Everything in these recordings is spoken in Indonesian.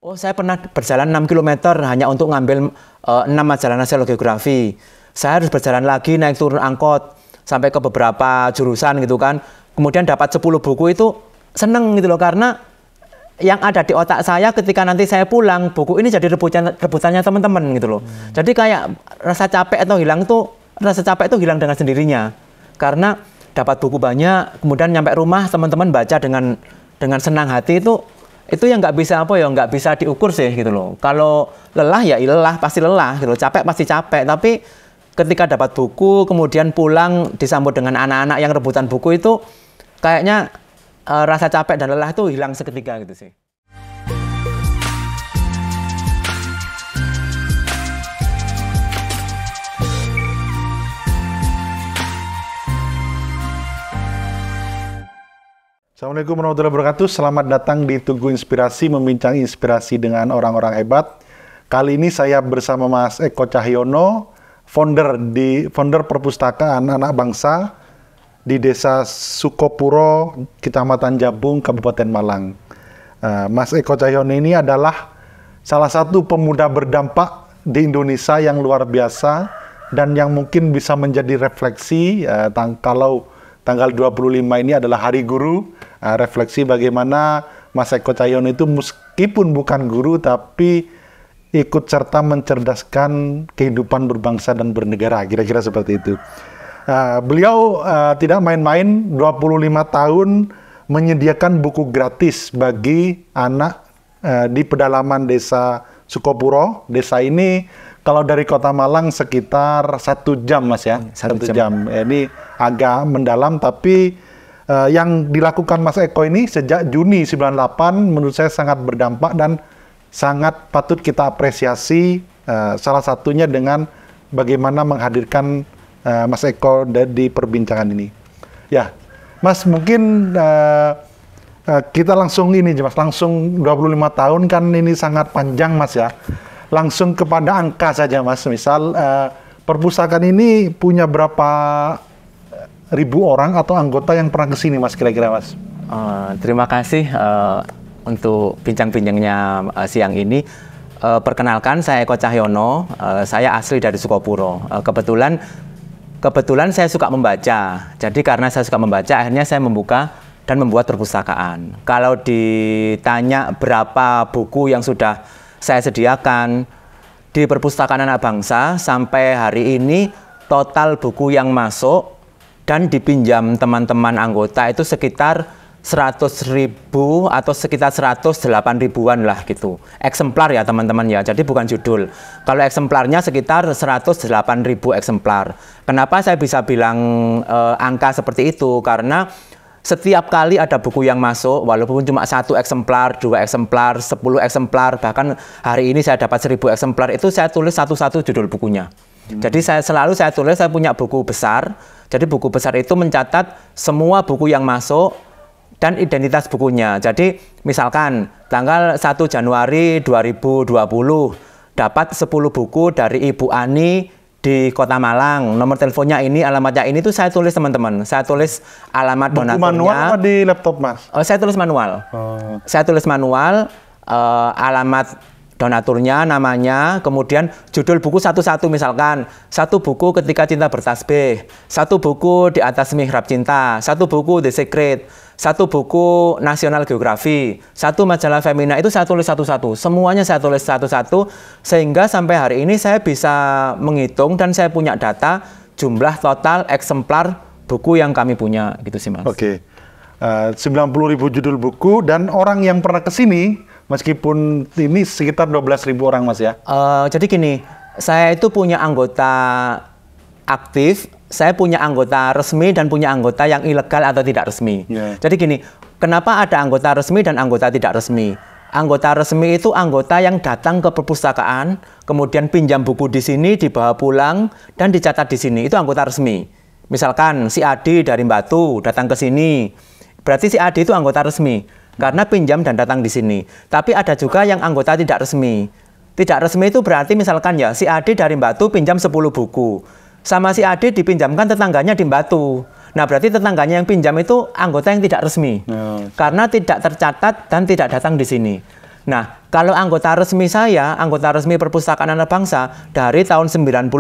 Oh, saya pernah berjalan 6 km hanya untuk ngambil 6 majalah nasional geografi. Saya harus berjalan lagi naik turun angkot sampai ke beberapa jurusan gitu kan. Kemudian dapat 10 buku itu seneng gitu loh, karena yang ada di otak saya ketika nanti saya pulang, buku ini jadi rebutannya teman-teman gitu loh. Jadi kayak rasa capek itu hilang dengan sendirinya. Karena dapat buku banyak, kemudian nyampe rumah teman-teman baca dengan senang hati, itu yang nggak bisa diukur sih gitu loh. Kalau lelah ya lelah, pasti lelah gitu loh. Capek pasti capek, tapi ketika dapat buku kemudian pulang disambut dengan anak-anak yang rebutan buku, itu kayaknya rasa capek dan lelah itu hilang seketika gitu sih. Assalamualaikum warahmatullahi wabarakatuh. Selamat datang di Tugu Inspirasi, membincang inspirasi dengan orang-orang hebat. Kali ini saya bersama Mas Eko Cahyono, founder perpustakaan Anak Bangsa di Desa Sukopuro, Kecamatan Jabung, Kabupaten Malang. Mas Eko Cahyono ini adalah salah satu pemuda berdampak di Indonesia yang luar biasa dan yang mungkin bisa menjadi refleksi kalau tanggal 25 ini adalah Hari Guru, refleksi bagaimana Mas Eko Cahyono itu meskipun bukan guru tapi ikut serta mencerdaskan kehidupan berbangsa dan bernegara, kira-kira seperti itu. Beliau tidak main-main, 25 tahun menyediakan buku gratis bagi anak di pedalaman Desa Sukopuro. Desa ini kalau dari Kota Malang sekitar 1 jam, Mas ya, 1 jam. Ini agak mendalam, tapi yang dilakukan Mas Eko ini sejak Juni 98 menurut saya sangat berdampak dan sangat patut kita apresiasi. Salah satunya dengan bagaimana menghadirkan Mas Eko di perbincangan ini. Ya, Mas, mungkin kita langsung ini, Mas, langsung 25 tahun kan ini sangat panjang, Mas ya. Langsung kepada angka saja, Mas. Misal perpustakaan ini punya berapa ribu orang atau anggota yang pernah ke sini, Mas, kira-kira, Mas? Terima kasih untuk bincang-bincangnya siang ini. Perkenalkan, saya Eko Cahyono. Saya asli dari Sukopuro. Kebetulan saya suka membaca. Jadi karena saya suka membaca, akhirnya saya membuka dan membuat perpustakaan. Kalau ditanya berapa buku yang sudah saya sediakan di perpustakaan Anak Bangsa, sampai hari ini total buku yang masuk dan dipinjam teman-teman anggota itu sekitar 100.000 atau sekitar 108 ribuan lah gitu. Eksemplar ya teman-teman ya, jadi bukan judul. Kalau eksemplarnya sekitar 108.000 eksemplar. Kenapa saya bisa bilang angka seperti itu? Karena setiap kali ada buku yang masuk, walaupun cuma 1 eksemplar, 2 eksemplar, 10 eksemplar, bahkan hari ini saya dapat 1000 eksemplar, itu saya tulis satu-satu judul bukunya. Jadi saya punya buku besar. Jadi buku besar itu mencatat semua buku yang masuk dan identitas bukunya. Jadi misalkan tanggal 1 Januari 2020 dapat 10 buku dari Ibu Ani di Kota Malang. Nomor teleponnya ini, alamatnya ini, tuh saya tulis, teman-teman. Saya tulis alamat donaturnya. Buku manual apa di laptop, Mas? Saya tulis manual. Saya tulis manual, alamat donaturnya, namanya, kemudian judul buku satu-satu, misalkan 1 buku Ketika Cinta Bertasbih, 1 buku Di Atas Mihrab Cinta, 1 buku The Secret, 1 buku Nasional Geografi, 1 majalah Femina, itu saya tulis satu-satu. Semuanya saya tulis satu-satu, sehingga sampai hari ini saya bisa menghitung dan saya punya data jumlah total eksemplar buku yang kami punya, gitu sih, Mas. Oke. 90.000 judul buku, dan orang yang pernah ke sini, meskipun ini sekitar 12.000 orang, Mas ya? Jadi gini, saya itu punya anggota aktif, saya punya anggota resmi dan punya anggota yang ilegal atau tidak resmi. Jadi gini, kenapa ada anggota resmi dan anggota tidak resmi? Anggota resmi itu anggota yang datang ke perpustakaan, kemudian pinjam buku di sini, dibawa pulang, dan dicatat di sini. Itu anggota resmi. Misalkan si Adi dari Batu datang ke sini, berarti si Adi itu anggota resmi karena pinjam dan datang di sini. Tapi ada juga yang anggota tidak resmi. Tidak resmi itu berarti misalkan ya, si Adi dari Batu pinjam 10 buku. Sama si Adi dipinjamkan tetangganya di Batu. Nah, berarti tetangganya yang pinjam itu anggota yang tidak resmi. Karena tidak tercatat dan tidak datang di sini. Nah, kalau anggota resmi saya, anggota resmi Perpustakaan Anak Bangsa, dari tahun 98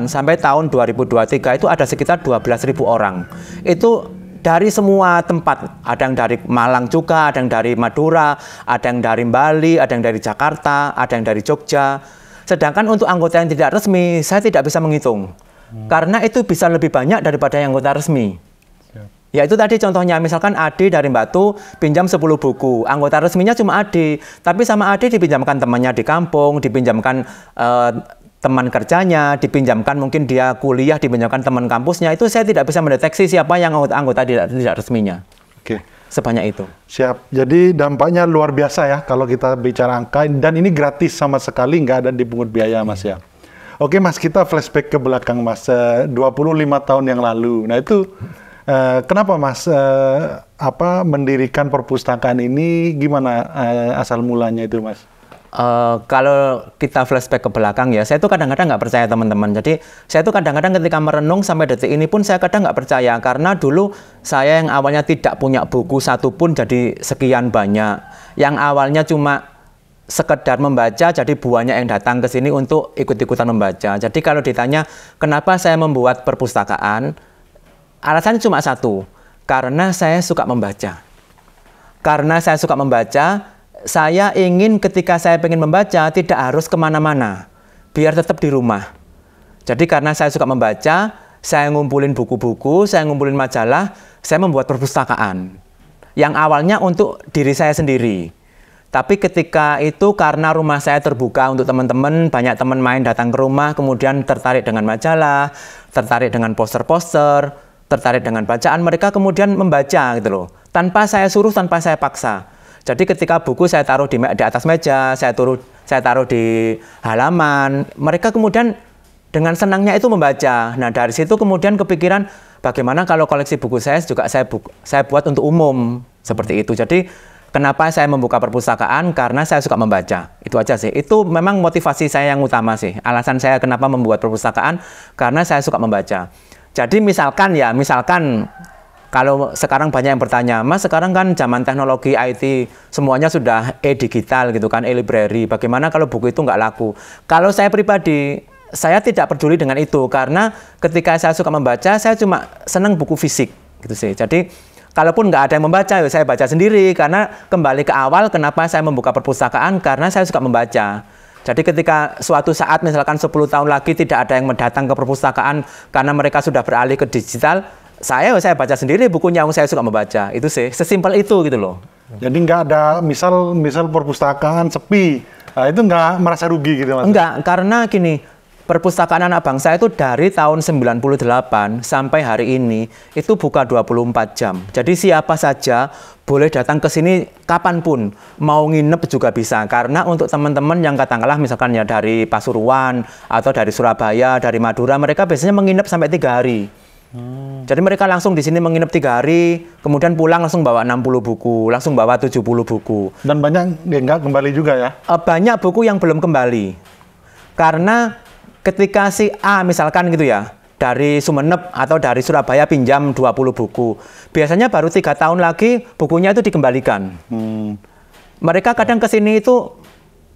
sampai tahun 2023 itu ada sekitar 12.000 orang. Itu dari semua tempat, ada yang dari Malang juga, ada yang dari Madura, ada yang dari Bali, ada yang dari Jakarta, ada yang dari Jogja. Sedangkan untuk anggota yang tidak resmi, saya tidak bisa menghitung. Karena itu bisa lebih banyak daripada yang anggota resmi. Ya itu tadi contohnya, misalkan Adi dari Batu pinjam 10 buku, anggota resminya cuma Adi, tapi sama Adi dipinjamkan temannya di kampung, dipinjamkan teman kerjanya, dipinjamkan mungkin dia kuliah, dipinjamkan teman kampusnya, itu saya tidak bisa mendeteksi siapa yang anggota tidak resminya. Oke. Sebanyak itu. Siap, jadi dampaknya luar biasa ya kalau kita bicara angka, dan ini gratis sama sekali, nggak ada dipungut biaya Mas ya. Oke Mas, kita flashback ke belakang Mas, 25 tahun yang lalu, nah itu kenapa Mas mendirikan perpustakaan ini, gimana asal mulanya itu Mas? Kalau kita flashback ke belakang ya, saya tuh kadang-kadang nggak percaya teman-teman. Jadi saya tuh kadang-kadang ketika merenung sampai detik ini pun saya kadang nggak percaya, karena dulu saya yang awalnya tidak punya buku satu pun jadi sekian banyak. Yang awalnya cuma sekedar membaca, jadi banyak yang datang ke sini untuk ikut-ikutan membaca. Jadi kalau ditanya kenapa saya membuat perpustakaan, alasannya cuma satu, karena saya suka membaca. Karena saya suka membaca, saya ingin ketika saya pengen membaca tidak harus kemana-mana, biar tetap di rumah. Jadi karena saya suka membaca, saya ngumpulin buku-buku, saya ngumpulin majalah, saya membuat perpustakaan. Yang awalnya untuk diri saya sendiri. Tapi ketika itu karena rumah saya terbuka untuk teman-teman, banyak teman main datang ke rumah, kemudian tertarik dengan majalah, tertarik dengan poster-poster, tertarik dengan bacaan, mereka kemudian membaca gitu loh. Tanpa saya suruh, tanpa saya paksa. Jadi ketika buku saya taruh di atas meja, saya taruh di halaman, mereka kemudian dengan senangnya itu membaca. Nah dari situ kemudian kepikiran bagaimana kalau koleksi buku saya juga saya buat untuk umum seperti itu. Jadi kenapa saya membuka perpustakaan? Karena saya suka membaca. Itu aja sih. Itu memang motivasi saya yang utama sih. Alasan saya kenapa membuat perpustakaan karena saya suka membaca. Jadi misalkan kalau sekarang banyak yang bertanya, Mas sekarang kan zaman teknologi IT, semuanya sudah e-digital gitu kan, e-library, bagaimana kalau buku itu nggak laku? Kalau saya pribadi, saya tidak peduli dengan itu, karena ketika saya suka membaca, saya cuma senang buku fisik gitu sih. Jadi, kalaupun nggak ada yang membaca, saya baca sendiri, karena kembali ke awal, kenapa saya membuka perpustakaan, karena saya suka membaca. Jadi ketika suatu saat, misalkan 10 tahun lagi tidak ada yang datang ke perpustakaan, karena mereka sudah beralih ke digital, saya baca sendiri bukunya, saya suka membaca. Itu sih, sesimpel itu gitu loh. Jadi nggak ada misal perpustakaan sepi, nah, itu nggak merasa rugi gitu Mas? Enggak, karena gini, Perpustakaan Anak Bangsa itu dari tahun 98 sampai hari ini itu buka 24 jam. Jadi siapa saja boleh datang ke sini kapanpun, mau nginep juga bisa. Karena untuk teman-teman yang katakanlah misalkan ya dari Pasuruan atau dari Surabaya, dari Madura, mereka biasanya menginap sampai 3 hari. Jadi mereka langsung di sini menginap 3 hari, kemudian pulang langsung bawa 60 buku, langsung bawa 70 buku. Dan banyak nggak kembali juga ya? Banyak buku yang belum kembali. Karena ketika si A misalkan gitu ya, dari Sumeneb atau dari Surabaya pinjam 20 buku, biasanya baru 3 tahun lagi bukunya itu dikembalikan. Mereka kadang ke sini itu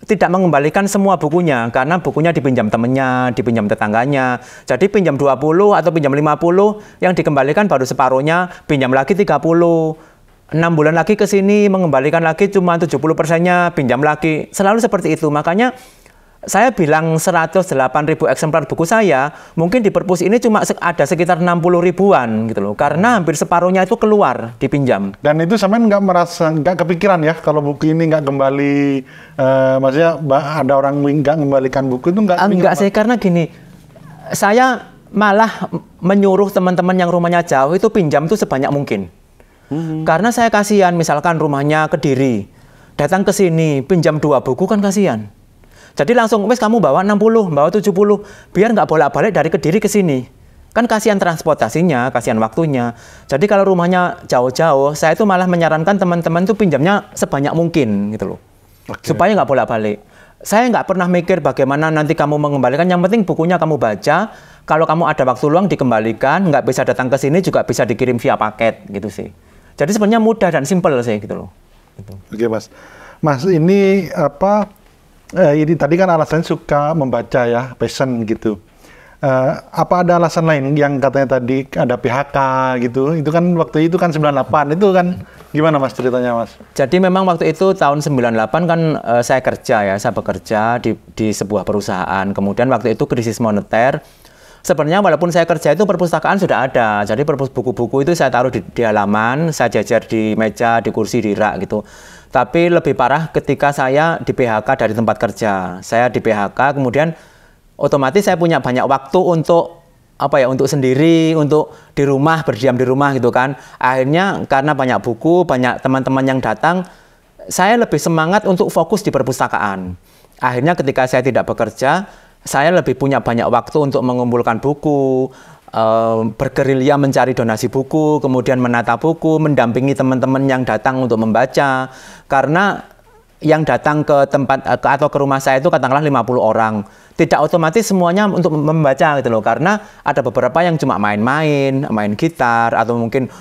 tidak mengembalikan semua bukunya, karena bukunya dipinjam temennya, dipinjam tetangganya. Jadi pinjam 20 atau pinjam 50, yang dikembalikan baru separuhnya, pinjam lagi 30. 6 bulan lagi ke sini, mengembalikan lagi cuma 70%-nya, pinjam lagi. Selalu seperti itu. Makanya saya bilang 108.000 eksemplar buku saya, mungkin di perpus ini cuma ada sekitar 60 ribuan gitu loh. Karena hampir separuhnya itu keluar, dipinjam. Dan itu sampean nggak kepikiran ya kalau buku ini nggak kembali, maksudnya ada orang nggak kembalikan buku itu nggak? Enggak sih, karena gini, saya malah menyuruh teman-teman yang rumahnya jauh itu pinjam tuh sebanyak mungkin. Karena saya kasihan, misalkan rumahnya Kediri, datang ke sini, pinjam 2 buku kan kasihan. Jadi langsung, wes kamu bawa 60, bawa 70, biar nggak bolak-balik dari Kediri ke sini. Kan kasihan transportasinya, kasihan waktunya. Jadi kalau rumahnya jauh-jauh, saya itu malah menyarankan teman-teman tuh pinjamnya sebanyak mungkin gitu loh. Supaya nggak bolak-balik. Saya nggak pernah mikir bagaimana nanti kamu mengembalikan, yang penting bukunya kamu baca, kalau kamu ada waktu luang dikembalikan, nggak bisa datang ke sini juga bisa dikirim via paket gitu sih. Jadi sebenarnya mudah dan simpel sih gitu loh. Gitu. Oke Mas. Mas, ini apa? Ini tadi kan alasannya suka membaca ya, passion gitu. Apa ada alasan lain yang katanya tadi ada PHK gitu? Itu kan waktu itu kan 98, itu kan gimana Mas ceritanya Mas? Jadi memang waktu itu tahun 98 kan saya kerja ya, saya bekerja di sebuah perusahaan. Kemudian waktu itu krisis moneter. Sebenarnya walaupun saya kerja itu perpustakaan sudah ada. Jadi buku-buku itu saya taruh di halaman, saya jajar di meja, di kursi, di rak gitu. Tapi lebih parah ketika saya di PHK dari tempat kerja. Saya di PHK, kemudian otomatis saya punya banyak waktu untuk apa ya, untuk sendiri, untuk di rumah, berdiam di rumah gitu kan. Akhirnya karena banyak buku, banyak teman-teman yang datang, saya lebih semangat untuk fokus di perpustakaan. Akhirnya ketika saya tidak bekerja, saya lebih punya banyak waktu untuk mengumpulkan buku, bergerilya mencari donasi buku, kemudian menata buku, mendampingi teman-teman yang datang untuk membaca. Karena yang datang ke tempat atau ke rumah saya itu katakanlah 50 orang. Tidak otomatis semuanya untuk membaca gitu loh, karena ada beberapa yang cuma main-main, main gitar atau mungkin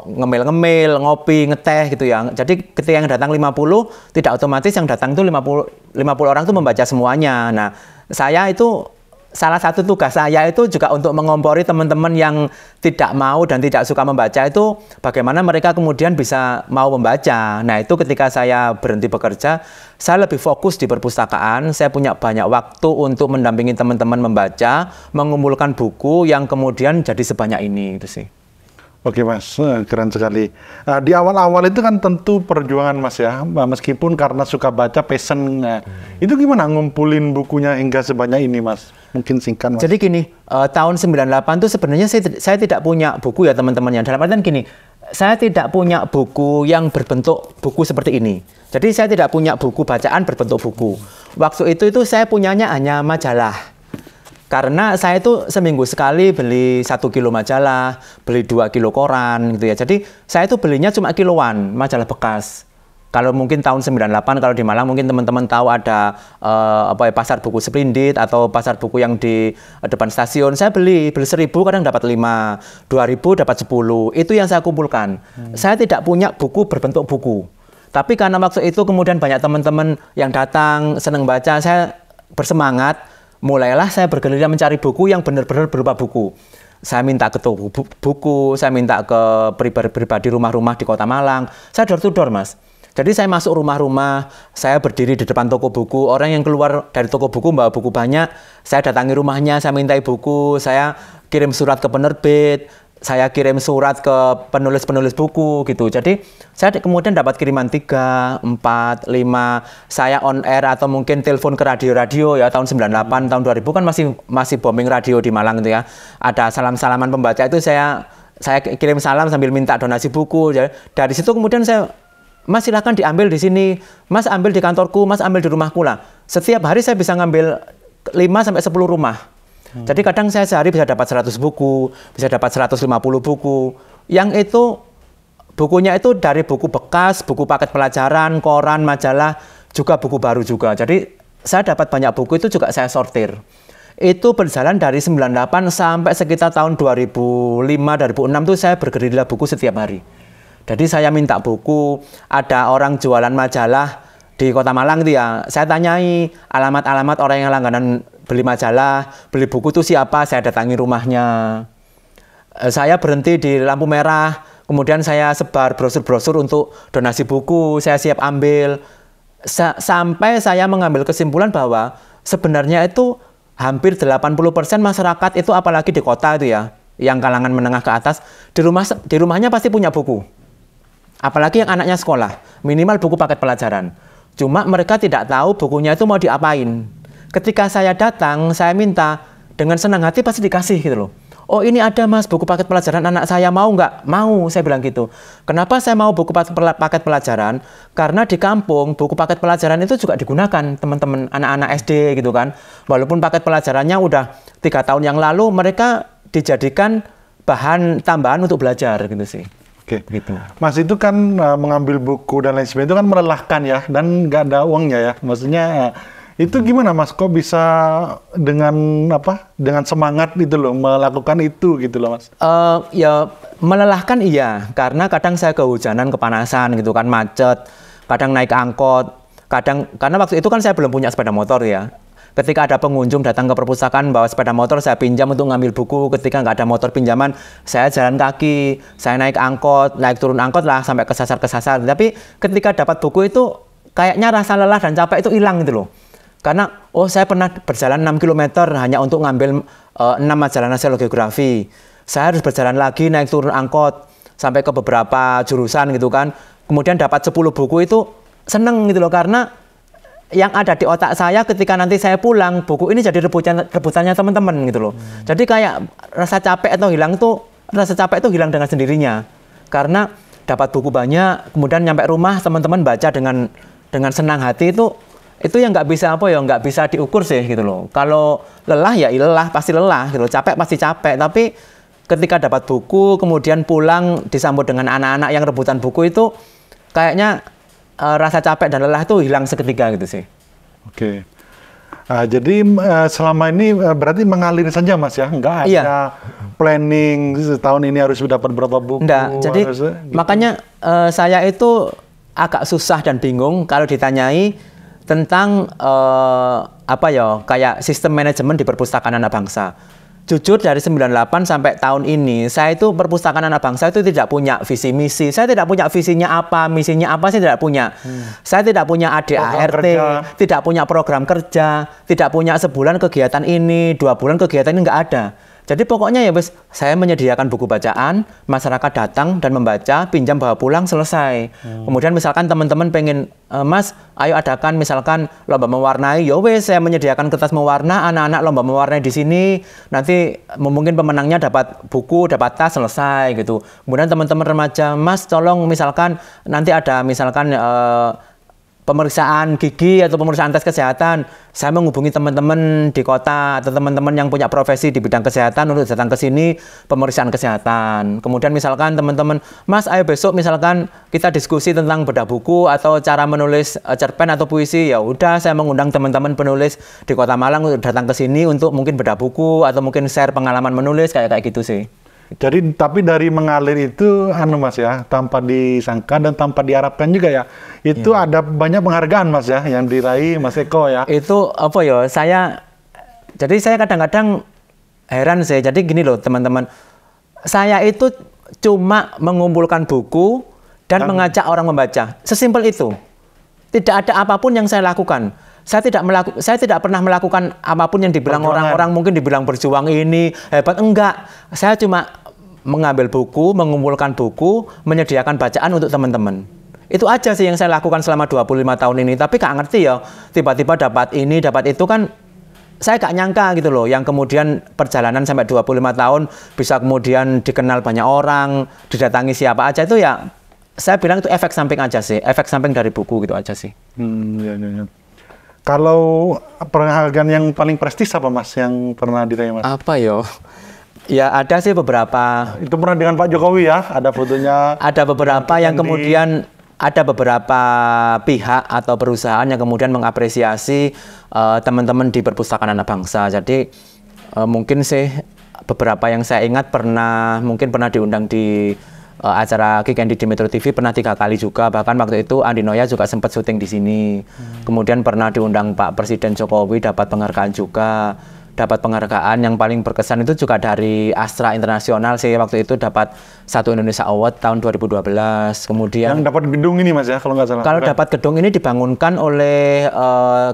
ngemil-ngemil, ngopi, ngeteh gitu ya. Jadi ketika yang datang 50, tidak otomatis yang datang itu 50 orang itu membaca semuanya. Nah, saya itu salah satu tugas saya itu juga untuk mengompori teman-teman yang tidak mau dan tidak suka membaca itu bagaimana mereka kemudian bisa mau membaca. Nah, itu ketika saya berhenti bekerja, saya lebih fokus di perpustakaan. Saya punya banyak waktu untuk mendampingi teman-teman membaca, mengumpulkan buku yang kemudian jadi sebanyak ini itu sih. Oke Mas, keren sekali. Di awal-awal itu kan tentu perjuangan Mas ya, meskipun karena suka baca, passion. Itu gimana ngumpulin bukunya hingga sebanyak ini Mas? Mungkin singkat Mas. Jadi gini, tahun 98 itu sebenarnya saya tidak punya buku ya teman-teman. Dalam artian gini, saya tidak punya buku yang berbentuk buku seperti ini. Jadi saya tidak punya buku bacaan berbentuk buku. Waktu itu saya punyanya hanya majalah. Karena saya itu seminggu sekali beli 1 kilo majalah, beli 2 kilo koran gitu ya. Jadi saya itu belinya cuma kiloan, majalah bekas. Kalau mungkin tahun 98, kalau di Malang mungkin teman-teman tahu ada pasar buku Splendid atau pasar buku yang di depan stasiun. Saya beli 1.000 kadang dapat 5, 2.000 dapat 10. Itu yang saya kumpulkan. Saya tidak punya buku berbentuk buku. Tapi karena waktu itu kemudian banyak teman-teman yang datang, senang baca, saya bersemangat. Mulailah saya bergerilya mencari buku yang benar-benar berupa buku. Saya minta ke toko buku, saya minta ke pribadi rumah-rumah di Kota Malang. Saya door to door, Mas. Jadi saya masuk rumah-rumah, saya berdiri di depan toko buku. Orang yang keluar dari toko buku bawa buku banyak, saya datangi rumahnya, saya mintai buku, saya kirim surat ke penerbit, saya kirim surat ke penulis-penulis buku gitu. Jadi saya kemudian dapat kiriman 3, 4, 5. Saya on air atau mungkin telepon ke radio-radio ya tahun 98, tahun 2000 kan masih booming radio di Malang gitu ya. Ada salam-salaman pembaca itu saya kirim salam sambil minta donasi buku. Jadi dari situ kemudian Mas silahkan diambil di sini, Mas ambil di kantorku, Mas ambil di rumahku lah. Setiap hari saya bisa ngambil 5-10 rumah. Jadi kadang saya sehari bisa dapat 100 buku, bisa dapat 150 buku. Yang itu bukunya itu dari buku bekas, buku paket pelajaran, koran, majalah, juga buku baru juga. Jadi saya dapat banyak buku itu juga saya sortir. Itu berjalan dari 98 sampai sekitar tahun 2005, 2006 itu saya bergerilya buku setiap hari. Jadi saya minta buku, ada orang jualan majalah di Kota Malang itu ya, saya tanyai alamat-alamat orang yang langganan beli majalah, beli buku itu siapa, saya datangi rumahnya. Saya berhenti di lampu merah, kemudian saya sebar brosur-brosur untuk donasi buku, saya siap ambil. Sampai saya mengambil kesimpulan bahwa sebenarnya itu hampir 80% masyarakat itu apalagi di kota itu ya, yang kalangan menengah ke atas, di rumahnya pasti punya buku. Apalagi yang anaknya sekolah, minimal buku paket pelajaran. Cuma mereka tidak tahu bukunya itu mau diapain. Ketika saya datang, saya minta, dengan senang hati pasti dikasih gitu loh. Oh ini ada Mas, buku paket pelajaran anak saya, mau nggak? Mau, saya bilang gitu. Kenapa saya mau buku paket pelajaran? Karena di kampung, buku paket pelajaran itu juga digunakan teman-teman anak-anak SD gitu kan. Walaupun paket pelajarannya udah 3 tahun yang lalu, mereka dijadikan bahan tambahan untuk belajar gitu sih. Oke, gitu. Mas itu kan mengambil buku dan lain sebagainya itu kan melelahkan ya, dan nggak ada uangnya ya. Maksudnya itu gimana Mas? Kok bisa dengan semangat gitu loh melakukan itu gitu loh Mas? Ya melelahkan iya, karena kadang saya kehujanan, kepanasan gitu kan, macet, kadang naik angkot. kadang karena waktu itu kan saya belum punya sepeda motor ya. Ketika ada pengunjung datang ke perpustakaan bawa sepeda motor, saya pinjam untuk ngambil buku. Ketika nggak ada motor pinjaman, saya jalan kaki, saya naik angkot, naik turun angkot lah sampai kesasar. Tapi ketika dapat buku itu, kayaknya rasa lelah dan capek itu hilang gitu loh. Karena, oh saya pernah berjalan 6 km hanya untuk ngambil 6 majalah nasional geografi. Saya harus berjalan lagi, naik turun angkot, sampai ke beberapa jurusan gitu kan. Kemudian dapat 10 buku itu seneng gitu loh, karena yang ada di otak saya ketika nanti saya pulang, buku ini jadi rebutannya teman-teman gitu loh. Jadi kayak rasa capek itu hilang dengan sendirinya. Karena dapat buku banyak, kemudian nyampe rumah teman-teman baca dengan senang hati itu yang nggak bisa diukur sih gitu loh. Kalau lelah ya lelah, pasti lelah gitu loh. Capek pasti capek, tapi ketika dapat buku kemudian pulang disambut dengan anak-anak yang rebutan buku itu kayaknya rasa capek dan lelah itu hilang seketika gitu sih. Oke. Jadi selama ini berarti mengalir saja Mas ya? Nggak ada planning tahun ini harus dapat berapa buku? Nggak. Jadi makanya saya itu agak susah dan bingung kalau ditanyai tentang kayak sistem manajemen di Perpustakaan Anak Bangsa. Jujur dari 98 sampai tahun ini, saya itu Perpustakaan Anak Bangsa itu tidak punya visi misi. Saya tidak punya visinya apa, misinya apa, saya tidak punya. Saya tidak punya ADART, tidak punya program kerja, tidak punya sebulan kegiatan ini, 2 bulan kegiatan ini, nggak ada. Jadi pokoknya ya wes, saya menyediakan buku bacaan, masyarakat datang dan membaca, pinjam bawa pulang, selesai. Kemudian misalkan teman-teman pengen, Mas, ayo adakan misalkan lomba mewarnai, ya wes saya menyediakan kertas mewarna, anak-anak lomba mewarnai di sini, nanti mungkin pemenangnya dapat buku, dapat tas, selesai gitu. Kemudian teman-teman remaja, Mas, tolong misalkan nanti ada misalkan pemeriksaan gigi atau pemeriksaan tes kesehatan, saya menghubungi teman-teman di kota atau teman-teman yang punya profesi di bidang kesehatan untuk datang ke sini pemeriksaan kesehatan. Kemudian misalkan teman-teman, Mas, ayo besok misalkan kita diskusi tentang bedah buku atau cara menulis cerpen atau puisi, ya udah saya mengundang teman-teman penulis di Kota Malang untuk datang ke sini untuk mungkin bedah buku atau mungkin share pengalaman menulis kayak gitu sih. Jadi tapi dari mengalir itu Mas ya, tanpa disangka dan tanpa diharapkan juga ya. Itu ada banyak penghargaan Mas ya yang diraih Mas Eko ya. Itu jadi saya kadang-kadang heran sih. Jadi gini loh teman-teman. Saya itu cuma mengumpulkan buku dan mengajak orang membaca. Sesimpel itu. Tidak ada apapun yang saya lakukan. Saya tidak pernah melakukan apapun yang dibilang orang-orang mungkin dibilang berjuang ini hebat, enggak. Saya cuma mengambil buku, mengumpulkan buku, menyediakan bacaan untuk teman-teman. Itu aja sih yang saya lakukan selama 25 tahun ini. Tapi gak ngerti ya, tiba-tiba dapat ini, dapat itu kan saya gak nyangka gitu loh. Yang kemudian perjalanan sampai 25 tahun bisa kemudian dikenal banyak orang, didatangi siapa aja itu ya saya bilang itu efek samping aja sih, efek samping dari buku gitu aja sih. Ya. Kalau penghargaan yang paling prestis apa Mas yang pernah diraih Mas? Apa yo? Ya ada sih beberapa. Itu pernah dengan Pak Jokowi ya? Ada fotonya? Ada beberapa yang kemudian ada beberapa pihak atau perusahaan yang kemudian mengapresiasi teman-teman di Perpustakaan Anak Bangsa. Jadi mungkin sih beberapa yang saya ingat mungkin pernah diundang di acara Kick and di Metro TV, pernah 3 kali juga, bahkan waktu itu Andi Noya juga sempat syuting di sini. Kemudian pernah diundang Pak Presiden Jokowi, dapat penghargaan juga. Dapat penghargaan yang paling berkesan itu juga dari Astra Internasional sih, waktu itu dapat 1 Indonesia Award tahun 2012. Kemudian yang dapat gedung ini Mas ya, kalau nggak salah. Kalau dapat gedung ini dibangunkan oleh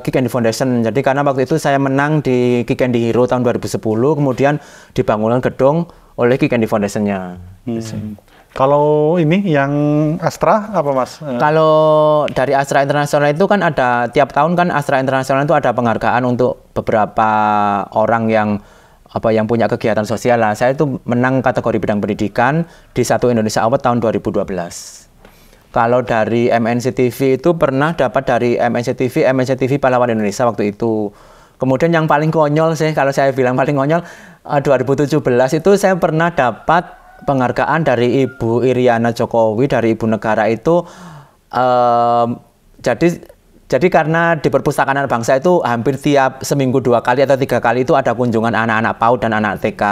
Kick and Foundation. Jadi karena waktu itu saya menang di Kick and Hero tahun 2010, kemudian dibangunkan gedung oleh Kick and Foundation-nya. Kalau ini yang Astra apa Mas? Kalau dari Astra Internasional itu kan ada tiap tahun kan Astra Internasional itu ada penghargaan untuk beberapa orang yang punya kegiatan sosial lah. Saya itu menang kategori bidang pendidikan di 1 Indonesia Award tahun 2012. Kalau dari MNC TV itu pernah dapat dari MNC TV Pahlawan Indonesia waktu itu. Kemudian yang paling konyol sih, kalau saya bilang paling konyol, 2017 itu saya pernah dapat penghargaan dari Ibu Iriana Jokowi, dari Ibu Negara itu. Jadi karena di Perpustakaan Anak Bangsa itu hampir tiap seminggu 2 kali atau 3 kali itu ada kunjungan anak-anak PAUD dan anak TK.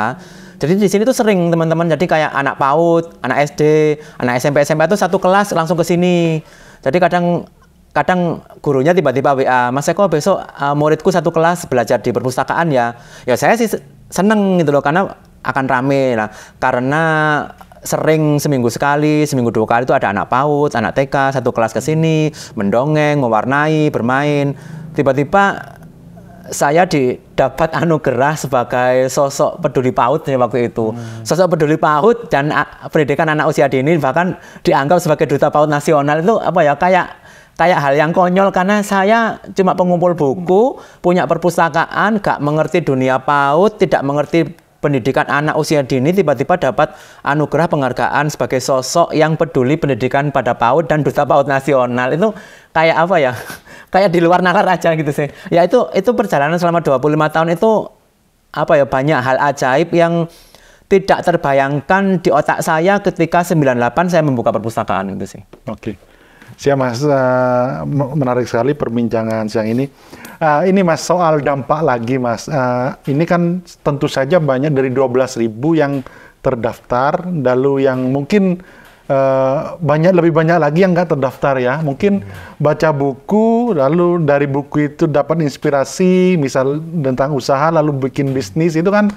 Jadi di sini tuh sering teman-teman, jadi kayak anak PAUD, anak SD, anak SMP itu satu kelas langsung ke sini. Jadi kadang kadang gurunya tiba-tiba WA, Mas Eko besok muridku satu kelas belajar di perpustakaan ya. Ya saya sih seneng gitu loh, karena akan rame lah. Karena sering seminggu sekali, seminggu 2 kali itu ada anak PAUD, anak TK, satu kelas ke sini, mendongeng, mewarnai, bermain. Tiba-tiba saya dapat anugerah sebagai sosok peduli PAUD waktu itu. Sosok peduli PAUD dan pendidikan anak usia dini bahkan dianggap sebagai duta PAUD nasional. Itu apa ya, kayak hal yang konyol, karena saya cuma pengumpul buku, punya perpustakaan, gak mengerti dunia PAUD, tidak mengerti pendidikan anak usia dini, tiba-tiba dapat anugerah penghargaan sebagai sosok yang peduli pendidikan pada PAUD dan duta PAUD nasional. Itu kayak apa ya? Kayak di luar nalar aja gitu sih. Ya itu perjalanan selama 25 tahun itu apa ya, banyak hal ajaib yang tidak terbayangkan di otak saya ketika 98 saya membuka perpustakaan gitu sih. Oke. Siap Mas, menarik sekali perbincangan siang ini. Ini Mas, soal dampak lagi Mas. Ini kan tentu saja banyak dari 12.000 yang terdaftar, lalu yang mungkin lebih banyak lagi yang nggak terdaftar ya. Mungkin baca buku, lalu dari buku itu dapat inspirasi, misal tentang usaha, lalu bikin bisnis, itu kan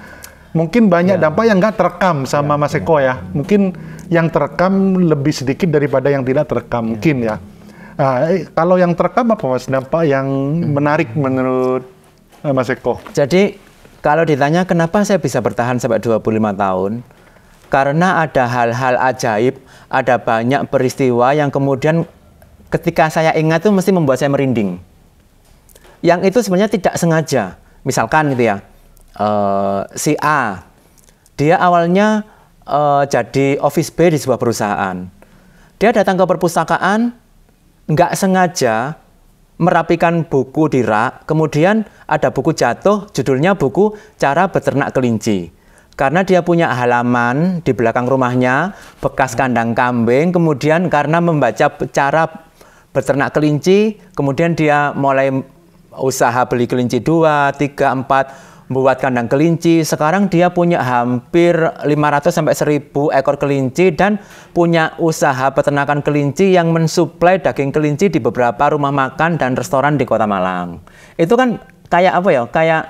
mungkin banyak dampak yang nggak terekam sama Mas Eko ya. Mungkin yang terekam lebih sedikit daripada yang tidak terekam mungkin ya. Kalau yang terekam apa Mas, dampak yang menarik menurut Mas Eko? Jadi kalau ditanya kenapa saya bisa bertahan sampai 25 tahun, karena ada hal-hal ajaib, ada banyak peristiwa yang kemudian ketika saya ingat itu mesti membuat saya merinding. Yang itu sebenarnya tidak sengaja. Misalkan gitu ya, si A, dia awalnya jadi office boy di sebuah perusahaan. Dia datang ke perpustakaan, nggak sengaja merapikan buku di rak, kemudian ada buku jatuh, judulnya buku Cara Beternak Kelinci. Karena dia punya halaman di belakang rumahnya, bekas kandang kambing, kemudian karena membaca cara beternak kelinci, kemudian dia mulai usaha beli kelinci 2, 3, 4, buat kandang kelinci. Sekarang dia punya hampir 500 sampai 1000 ekor kelinci dan punya usaha peternakan kelinci yang mensuplai daging kelinci di beberapa rumah makan dan restoran di Kota Malang. Itu kan kayak apa ya? Kayak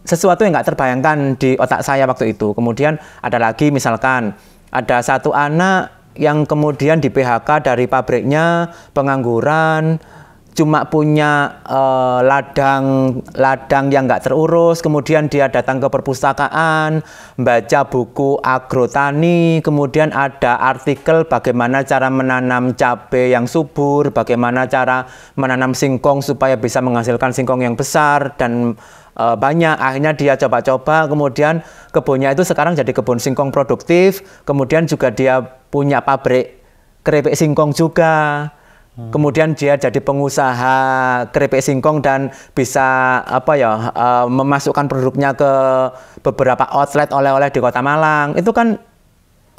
sesuatu yang nggak terbayangkan di otak saya waktu itu. Kemudian ada lagi misalkan ada satu anak yang kemudian di PHK dari pabriknya, pengangguran, cuma punya ladang yang nggak terurus, kemudian dia datang ke perpustakaan, baca buku agrotani, kemudian ada artikel bagaimana cara menanam cabai yang subur, bagaimana cara menanam singkong supaya bisa menghasilkan singkong yang besar, dan banyak. Akhirnya dia coba-coba, kemudian kebunnya itu sekarang jadi kebun singkong produktif, kemudian juga dia punya pabrik keripik singkong juga. Kemudian dia jadi pengusaha keripik singkong dan bisa memasukkan produknya ke beberapa outlet oleh-oleh di Kota Malang. Itu kan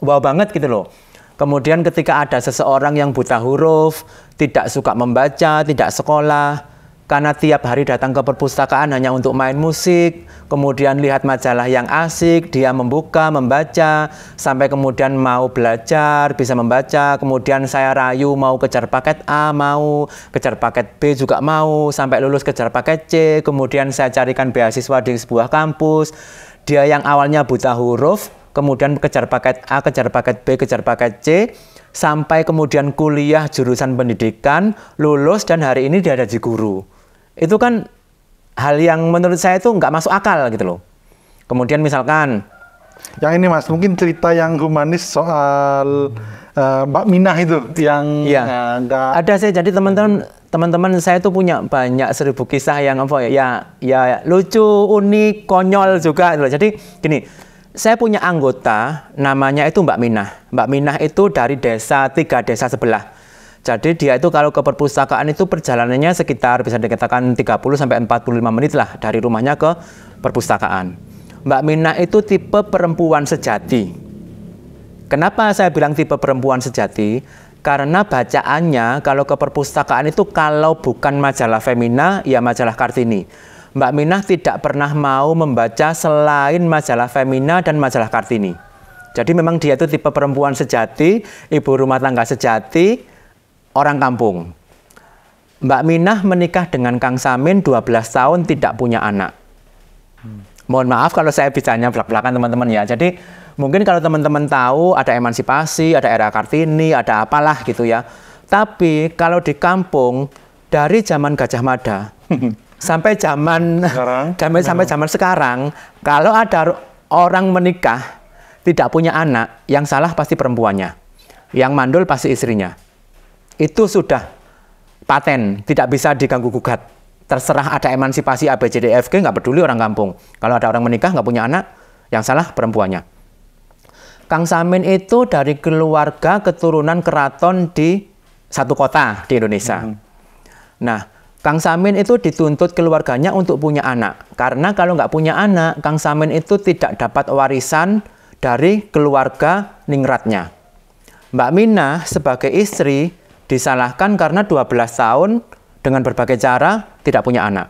wow banget gitu loh. Kemudian ketika ada seseorang yang buta huruf, tidak suka membaca, tidak sekolah, karena tiap hari datang ke perpustakaan hanya untuk main musik, kemudian lihat majalah yang asik, dia membuka, membaca, sampai kemudian mau belajar, bisa membaca, kemudian saya rayu mau kejar paket A, mau kejar paket B juga mau, sampai lulus kejar paket C, kemudian saya carikan beasiswa di sebuah kampus. Dia yang awalnya buta huruf, kemudian kejar paket A, kejar paket B, kejar paket C, sampai kemudian kuliah jurusan pendidikan, lulus, dan hari ini dia ada di guru. Itu kan hal yang menurut saya itu nggak masuk akal gitu loh. Kemudian misalkan yang ini Mas, mungkin cerita yang humanis soal Mbak Minah itu yang ada sih. Jadi teman-teman saya itu punya banyak 1000 kisah yang ya lucu, unik, konyol juga gitu loh. Jadi gini, saya punya anggota namanya itu Mbak Minah. Mbak Minah itu dari 3 desa sebelah. Jadi dia itu kalau ke perpustakaan itu perjalanannya sekitar bisa dikatakan 30-45 menit lah dari rumahnya ke perpustakaan. Mbak Minah itu tipe perempuan sejati. Kenapa saya bilang tipe perempuan sejati? Karena bacaannya kalau ke perpustakaan itu kalau bukan majalah Femina, ya majalah Kartini. Mbak Minah tidak pernah mau membaca selain majalah Femina dan majalah Kartini. Jadi memang dia itu tipe perempuan sejati, ibu rumah tangga sejati, orang kampung. Mbak Minah menikah dengan Kang Samin 12 tahun tidak punya anak. Mohon maaf kalau saya bicaranya belak-belakan teman-teman ya. Jadi mungkin kalau teman-teman tahu ada emansipasi, ada era Kartini, ada apalah gitu ya. Tapi kalau di kampung dari zaman Gajah Mada sampai zaman sekarang, kalau ada orang menikah tidak punya anak, yang salah pasti perempuannya, yang mandul pasti istrinya. Itu sudah paten, tidak bisa diganggu gugat. Terserah ada emansipasi ABCDFG, nggak peduli orang kampung. Kalau ada orang menikah nggak punya anak, yang salah perempuannya. Kang Samin itu dari keluarga keturunan keraton di satu kota di Indonesia. Nah, Kang Samin itu dituntut keluarganya untuk punya anak. Karena kalau nggak punya anak, Kang Samin itu tidak dapat warisan dari keluarga ningratnya. Mbak Minah sebagai istri disalahkan karena 12 tahun dengan berbagai cara tidak punya anak.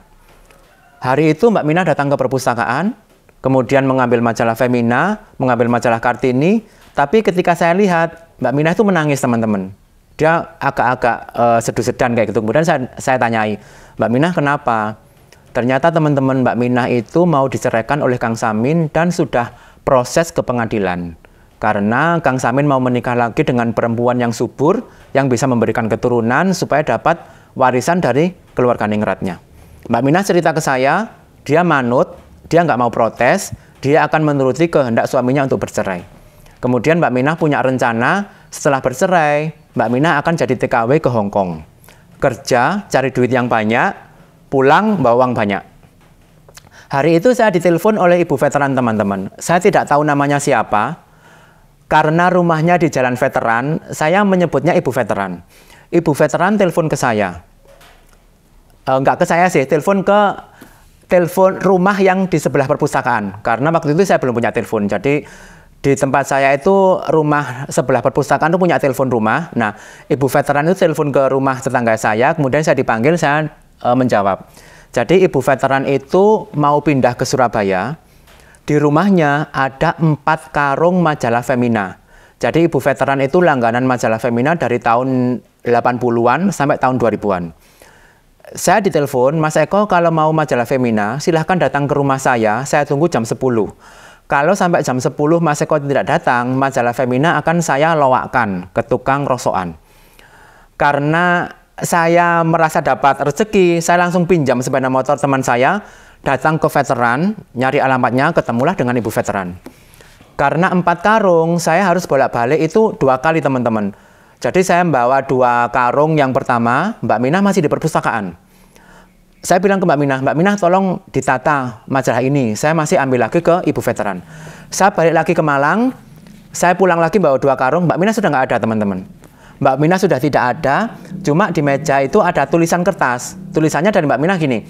Hari itu Mbak Minah datang ke perpustakaan, kemudian mengambil majalah Femina, mengambil majalah Kartini, tapi ketika saya lihat, Mbak Minah itu menangis teman-teman. Dia agak-agak sedu-sedan kayak gitu. Kemudian saya tanyai, Mbak Minah kenapa? Ternyata teman-teman Mbak Minah itu mau diceraikan oleh Kang Samin dan sudah proses ke pengadilan. Karena Kang Samin mau menikah lagi dengan perempuan yang subur, yang bisa memberikan keturunan supaya dapat warisan dari keluarga ningratnya. Mbak Minah cerita ke saya, dia manut, dia nggak mau protes, dia akan menuruti kehendak suaminya untuk bercerai. Kemudian Mbak Minah punya rencana, setelah bercerai, Mbak Minah akan jadi TKW ke Hong Kong. Kerja, cari duit yang banyak, pulang bawa uang banyak. Hari itu saya ditelepon oleh ibu veteran teman-teman. Saya tidak tahu namanya siapa, karena rumahnya di Jalan Veteran, saya menyebutnya ibu veteran. Ibu veteran telepon ke saya. Enggak ke saya sih, telepon rumah yang di sebelah perpustakaan. Karena waktu itu saya belum punya telepon. Jadi di tempat saya itu rumah sebelah perpustakaan itu punya telepon rumah. Nah, ibu veteran itu telepon ke rumah tetangga saya, kemudian saya dipanggil, saya menjawab. Jadi ibu veteran itu mau pindah ke Surabaya. Di rumahnya ada 4 karung majalah Femina. Jadi ibu veteran itu langganan majalah Femina dari tahun 80-an sampai tahun 2000-an. Saya ditelepon, Mas Eko kalau mau majalah Femina, silahkan datang ke rumah saya tunggu jam 10. Kalau sampai jam 10 Mas Eko tidak datang, majalah Femina akan saya lowakkan ke tukang rosokan. Karena saya merasa dapat rezeki, saya langsung pinjam sepeda motor teman saya, datang ke veteran, nyari alamatnya, ketemulah dengan ibu veteran. Karena 4 karung, saya harus bolak-balik itu 2 kali teman-teman. Jadi saya membawa 2 karung yang pertama, Mbak Minah masih di perpustakaan. Saya bilang ke Mbak Minah tolong ditata majalah ini, saya masih ambil lagi ke ibu veteran. Saya balik lagi ke Malang, saya pulang lagi bawa 2 karung, Mbak Minah sudah nggak ada teman-teman. Mbak Minah sudah tidak ada, cuma di meja itu ada tulisan kertas. Tulisannya dari Mbak Minah gini,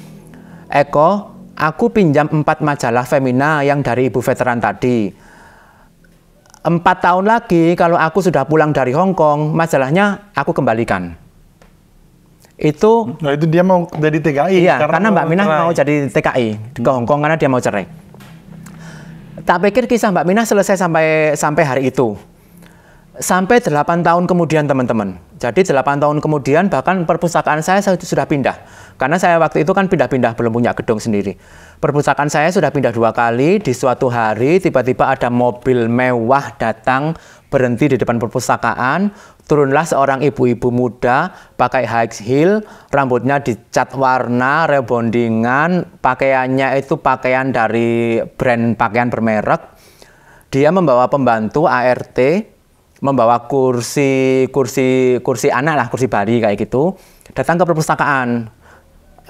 Eko, aku pinjam 4 majalah Femina yang dari ibu veteran tadi. 4 tahun lagi kalau aku sudah pulang dari Hong Kong, majalahnya aku kembalikan. Itu dia mau jadi TKI. Iya, karena Mbak Minah mau jadi TKI ke Hong Kong karena dia mau cerai. Tak pikir kisah Mbak Minah selesai sampai hari itu. Sampai 8 tahun kemudian teman-teman. Jadi 8 tahun kemudian bahkan perpustakaan saya sudah pindah. Karena saya waktu itu kan pindah-pindah, belum punya gedung sendiri. Perpustakaan saya sudah pindah 2 kali. Di suatu hari tiba-tiba ada mobil mewah datang, berhenti di depan perpustakaan. Turunlah seorang ibu-ibu muda pakai high heel, rambutnya dicat warna, rebondingan, pakaiannya itu pakaian dari brand pakaian bermerek. Dia membawa pembantu ART, membawa kursi anak lah, kursi bayi kayak gitu, datang ke perpustakaan.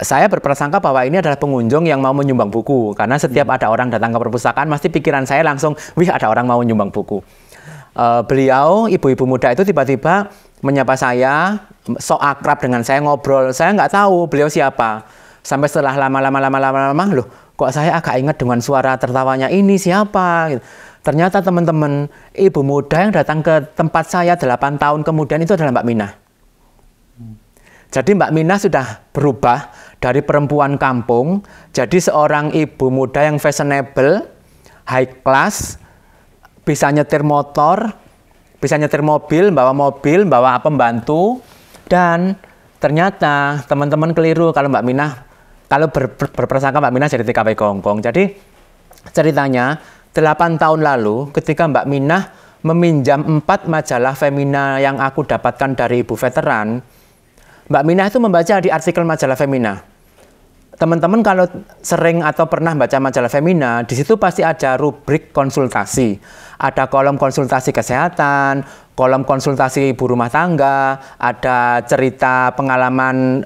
Saya berprasangka bahwa ini adalah pengunjung yang mau menyumbang buku, karena setiap ada orang datang ke perpustakaan, pasti pikiran saya langsung, wih ada orang mau menyumbang buku. Beliau, ibu-ibu muda itu tiba-tiba menyapa saya, sok akrab dengan saya, ngobrol. Saya nggak tahu beliau siapa. Sampai setelah lama-lama, loh kok saya agak ingat dengan suara tertawanya ini siapa? Gitu. Ternyata teman-teman, ibu muda yang datang ke tempat saya 8 tahun kemudian itu adalah Mbak Minah. Jadi Mbak Minah sudah berubah dari perempuan kampung, jadi seorang ibu muda yang fashionable, high class, bisa nyetir motor, bisa nyetir mobil, bawa pembantu, dan Ternyata teman-teman keliru kalau Mbak Minah, kalau berprasangka Mbak Minah jadi TKP ke Hongkong. Jadi ceritanya 8 tahun lalu ketika Mbak Minah meminjam 4 majalah Femina yang aku dapatkan dari ibu veteran, Mbak Minah itu membaca di artikel majalah Femina. Teman-teman kalau sering atau pernah baca majalah Femina, di situ pasti ada rubrik konsultasi. Ada kolom konsultasi kesehatan, kolom konsultasi ibu rumah tangga, ada cerita pengalaman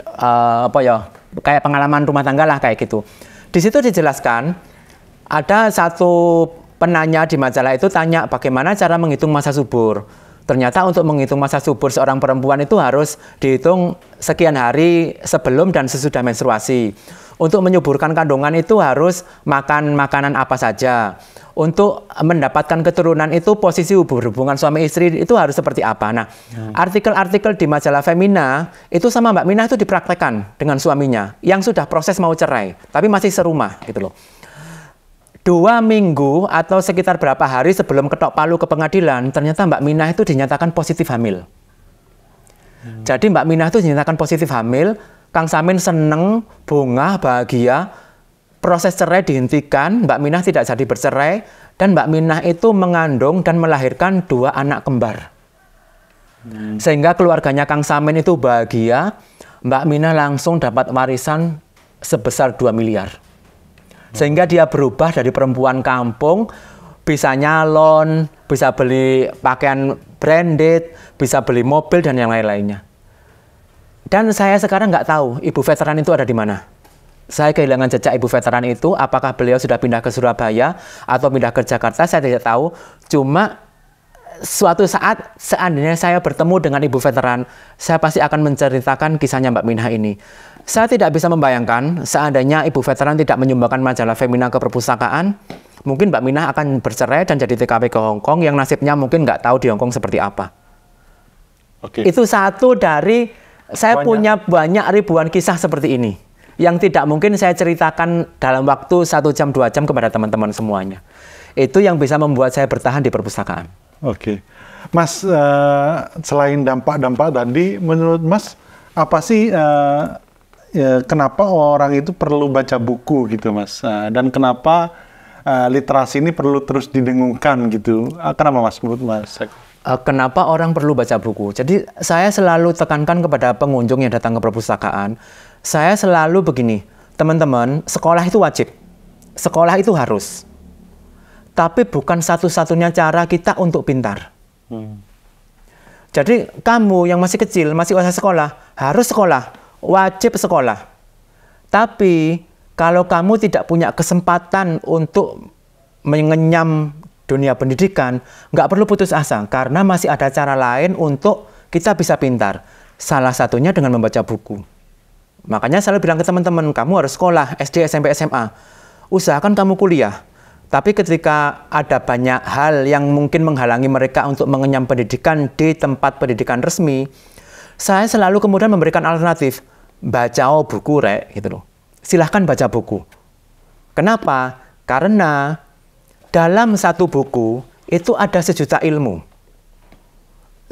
kayak pengalaman rumah tangga lah kayak gitu. Di situ dijelaskan ada satu penanya di majalah itu tanya bagaimana cara menghitung masa subur. Ternyata untuk menghitung masa subur seorang perempuan itu harus dihitung sekian hari sebelum dan sesudah menstruasi. Untuk menyuburkan kandungan itu harus makan makanan apa saja. Untuk mendapatkan keturunan itu posisi hubungan suami istri itu harus seperti apa. Nah, artikel-artikel di majalah Femina itu sama Mbak Minah itu dipraktekkan dengan suaminya yang sudah proses mau cerai, tapi masih serumah gitu loh. 2 minggu atau sekitar berapa hari sebelum ketok palu ke pengadilan, ternyata Mbak Minah itu dinyatakan positif hamil. Jadi Mbak Minah itu dinyatakan positif hamil, Kang Samin seneng, bunga, bahagia, proses cerai dihentikan, Mbak Minah tidak jadi bercerai, dan Mbak Minah itu mengandung dan melahirkan 2 anak kembar. Sehingga keluarganya Kang Samin itu bahagia, Mbak Minah langsung dapat warisan sebesar 2 miliar. Sehingga dia berubah dari perempuan kampung, bisa nyalon, bisa beli pakaian branded, bisa beli mobil, dan yang lain-lainnya. Dan saya sekarang nggak tahu ibu veteran itu ada di mana. Saya kehilangan jejak ibu veteran itu, apakah beliau sudah pindah ke Surabaya atau pindah ke Jakarta, saya tidak tahu. Cuma suatu saat seandainya saya bertemu dengan ibu veteran, saya pasti akan menceritakan kisahnya Mbak Minah ini. Saya tidak bisa membayangkan seandainya ibu veteran tidak menyumbangkan majalah Femina ke perpustakaan, mungkin Mbak Minah akan bercerai dan jadi TKP ke Hongkong yang nasibnya mungkin nggak tahu di Hongkong seperti apa. Oke. Itu satu dari, saya punya banyak ribuan kisah seperti ini yang tidak mungkin saya ceritakan dalam waktu 1 jam 2 jam kepada teman-teman semuanya. Itu yang bisa membuat saya bertahan di perpustakaan. Oke. Mas, selain dampak-dampak tadi, menurut Mas, apa sih kenapa orang itu perlu baca buku gitu, Mas? Dan kenapa literasi ini perlu terus didengungkan gitu? Kenapa, Mas, menurut Mas? Kenapa orang perlu baca buku? Jadi saya selalu tekankan kepada pengunjung yang datang ke perpustakaan, saya selalu begini, teman-teman, sekolah itu wajib, sekolah itu harus. Tapi bukan satu-satunya cara kita untuk pintar. Jadi kamu yang masih kecil, masih usia sekolah, harus sekolah, wajib sekolah. Tapi kalau kamu tidak punya kesempatan untuk mengenyam dunia pendidikan, nggak perlu putus asa, karena masih ada cara lain untuk kita bisa pintar. Salah satunya dengan membaca buku. Makanya saya bilang ke teman-teman, kamu harus sekolah, SD, SMP, SMA. Usahakan kamu kuliah. Tapi ketika ada banyak hal yang mungkin menghalangi mereka untuk mengenyam pendidikan di tempat pendidikan resmi, saya selalu kemudian memberikan alternatif. Baca buku, Rek, gitu loh. Silahkan baca buku. Kenapa? Karena dalam satu buku itu ada 1 juta ilmu.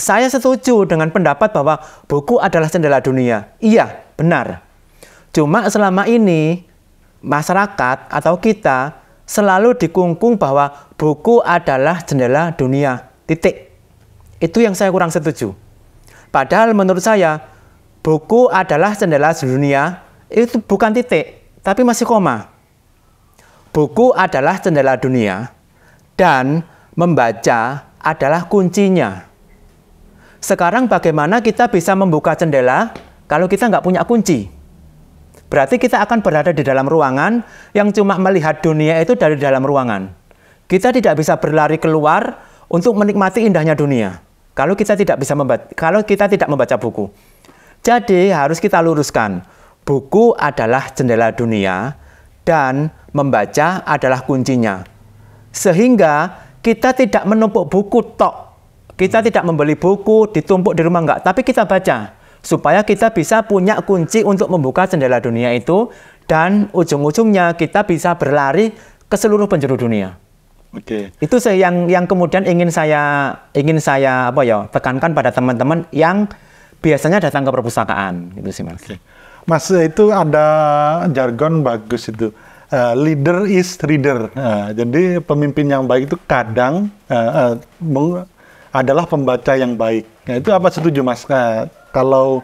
Saya setuju dengan pendapat bahwa buku adalah jendela dunia. Iya, benar. Cuma selama ini masyarakat atau kita selalu dikungkung bahwa buku adalah jendela dunia. Titik. Itu yang saya kurang setuju. Padahal menurut saya buku adalah jendela dunia itu bukan titik, tapi masih koma. Buku adalah jendela dunia dan membaca adalah kuncinya. Sekarang bagaimana kita bisa membuka jendela kalau kita nggak punya kunci? Berarti kita akan berada di dalam ruangan yang cuma melihat dunia itu dari dalam ruangan. Kita tidak bisa berlari keluar untuk menikmati indahnya dunia kalau kita tidak membaca buku. Jadi harus kita luruskan. Buku adalah jendela dunia dan membaca adalah kuncinya. Sehingga kita tidak menumpuk buku tok. Kita tidak membeli buku, ditumpuk di rumah enggak. Tapi kita baca. Supaya kita bisa punya kunci untuk membuka jendela dunia itu. Dan ujung-ujungnya kita bisa berlari ke seluruh penjuru dunia. Oke. Itu yang kemudian ingin saya tekankan pada teman-teman yang biasanya datang ke perpustakaan, gitu sih Mas. Mas, itu ada jargon bagus itu. Leader is reader. Jadi pemimpin yang baik itu kadang adalah pembaca yang baik. Nah, itu apa setuju Mas? Kalau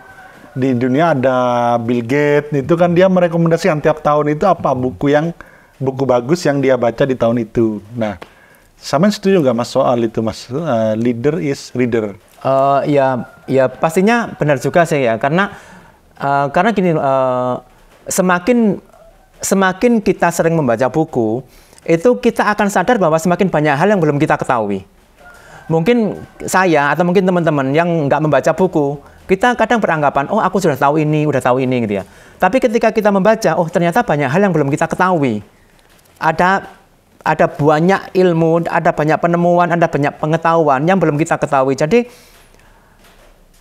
di dunia ada Bill Gates, itu kan dia merekomendasikan tiap tahun itu apa buku bagus yang dia baca di tahun itu. Nah, sama setuju nggak Mas soal itu Mas? Leader is reader. Ya pastinya benar juga sih ya, karena gini, semakin kita sering membaca buku, itu kita akan sadar bahwa semakin banyak hal yang belum kita ketahui. Mungkin saya atau mungkin teman-teman yang nggak membaca buku, kita kadang beranggapan, oh aku sudah tahu ini gitu ya. Tapi ketika kita membaca, oh ternyata banyak hal yang belum kita ketahui. Ada banyak ilmu, ada banyak penemuan, ada banyak pengetahuan yang belum kita ketahui. Jadi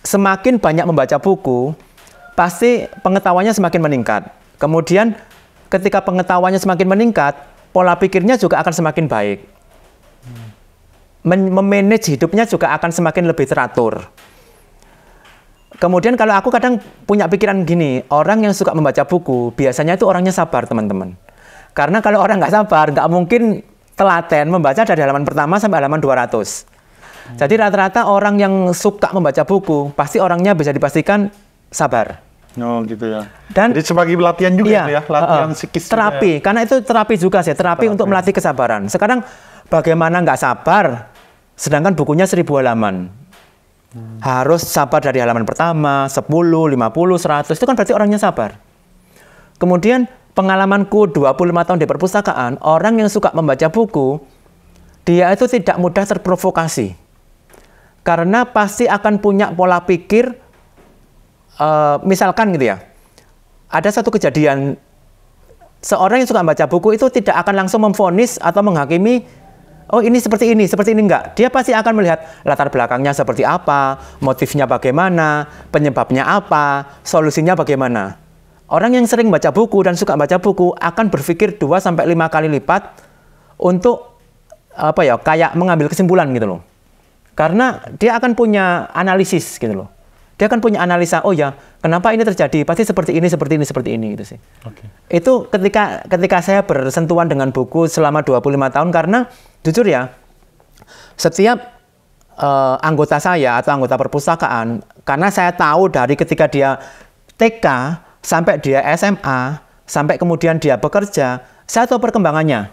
semakin banyak membaca buku, pasti pengetahuannya semakin meningkat. Kemudian ketika pengetahuannya semakin meningkat, pola pikirnya juga akan semakin baik. Memanage hidupnya juga akan semakin lebih teratur. Kemudian kalau aku kadang punya pikiran gini, orang yang suka membaca buku, biasanya itu orangnya sabar, teman-teman. Karena kalau orang nggak sabar, nggak mungkin telaten membaca dari halaman pertama sampai halaman 200. Jadi rata-rata orang yang suka membaca buku, pasti orangnya bisa dipastikan sabar. Oh gitu ya. Dan jadi sebagai latihan juga ya, latihan psikis. Terapi, karena itu terapi juga sih, terapi untuk melatih kesabaran. Sekarang bagaimana nggak sabar, sedangkan bukunya 1000 halaman. Harus sabar dari halaman pertama, 10, 50, 100, itu kan berarti orangnya sabar. Kemudian pengalamanku 25 tahun di perpustakaan, orang yang suka membaca buku, dia itu tidak mudah terprovokasi. Karena pasti akan punya pola pikir, misalkan gitu ya, ada satu kejadian, seorang yang suka membaca buku itu tidak akan langsung memvonis atau menghakimi, oh ini seperti ini enggak. Dia pasti akan melihat latar belakangnya seperti apa, motifnya bagaimana, penyebabnya apa, solusinya bagaimana. Orang yang sering baca buku dan suka baca buku akan berpikir 2-5 kali lipat untuk kayak mengambil kesimpulan gitu loh. Karena dia akan punya analisis gitu loh. Dia akan punya analisa, oh ya, kenapa ini terjadi? Pasti seperti ini gitu sih. Itu ketika saya bersentuhan dengan buku selama 25 tahun, karena jujur ya, setiap anggota saya atau anggota perpustakaan, karena saya tahu dari ketika dia TK sampai dia SMA, sampai kemudian dia bekerja, saya tahu perkembangannya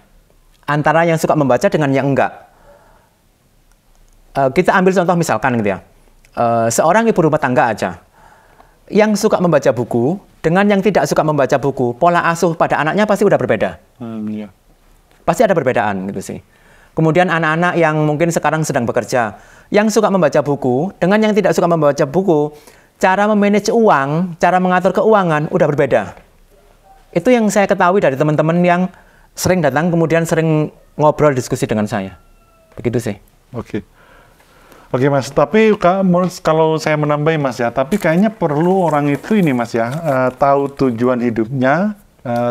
antara yang suka membaca dengan yang enggak. Kita ambil contoh misalkan gitu ya, seorang ibu rumah tangga aja yang suka membaca buku dengan yang tidak suka membaca buku, pola asuh pada anaknya pasti udah berbeda. Iya. Pasti ada perbedaan gitu sih. Kemudian anak-anak yang mungkin sekarang sedang bekerja, yang suka membaca buku dengan yang tidak suka membaca buku, cara memanage uang, cara mengatur keuangan udah berbeda. Itu yang saya ketahui dari teman-teman yang sering datang kemudian sering ngobrol diskusi dengan saya. Begitu sih. Oke Mas, tapi kalau saya menambahin Mas ya, tapi kayaknya perlu orang itu ini Mas ya, tahu tujuan hidupnya,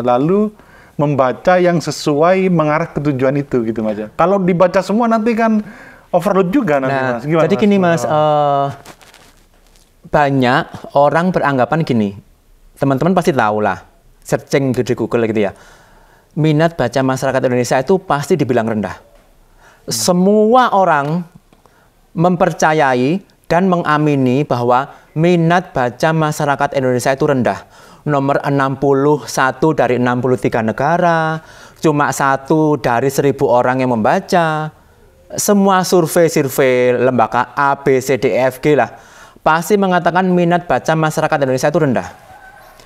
lalu membaca yang sesuai mengarah ke tujuan itu gitu Mas ya. Kalau dibaca semua nanti kan overload juga nanti Mas. Gimana, jadi gini Mas, banyak orang beranggapan gini, teman-teman pasti tahu lah, searching di Google gitu ya, minat baca masyarakat Indonesia itu pasti dibilang rendah. Semua orang mempercayai dan mengamini bahwa minat baca masyarakat Indonesia itu rendah. Nomor 61 dari 63 negara, cuma 1 dari 1000 orang yang membaca. Semua survei lembaga A, B, C, D, E, F, G lah, pasti mengatakan minat baca masyarakat Indonesia itu rendah.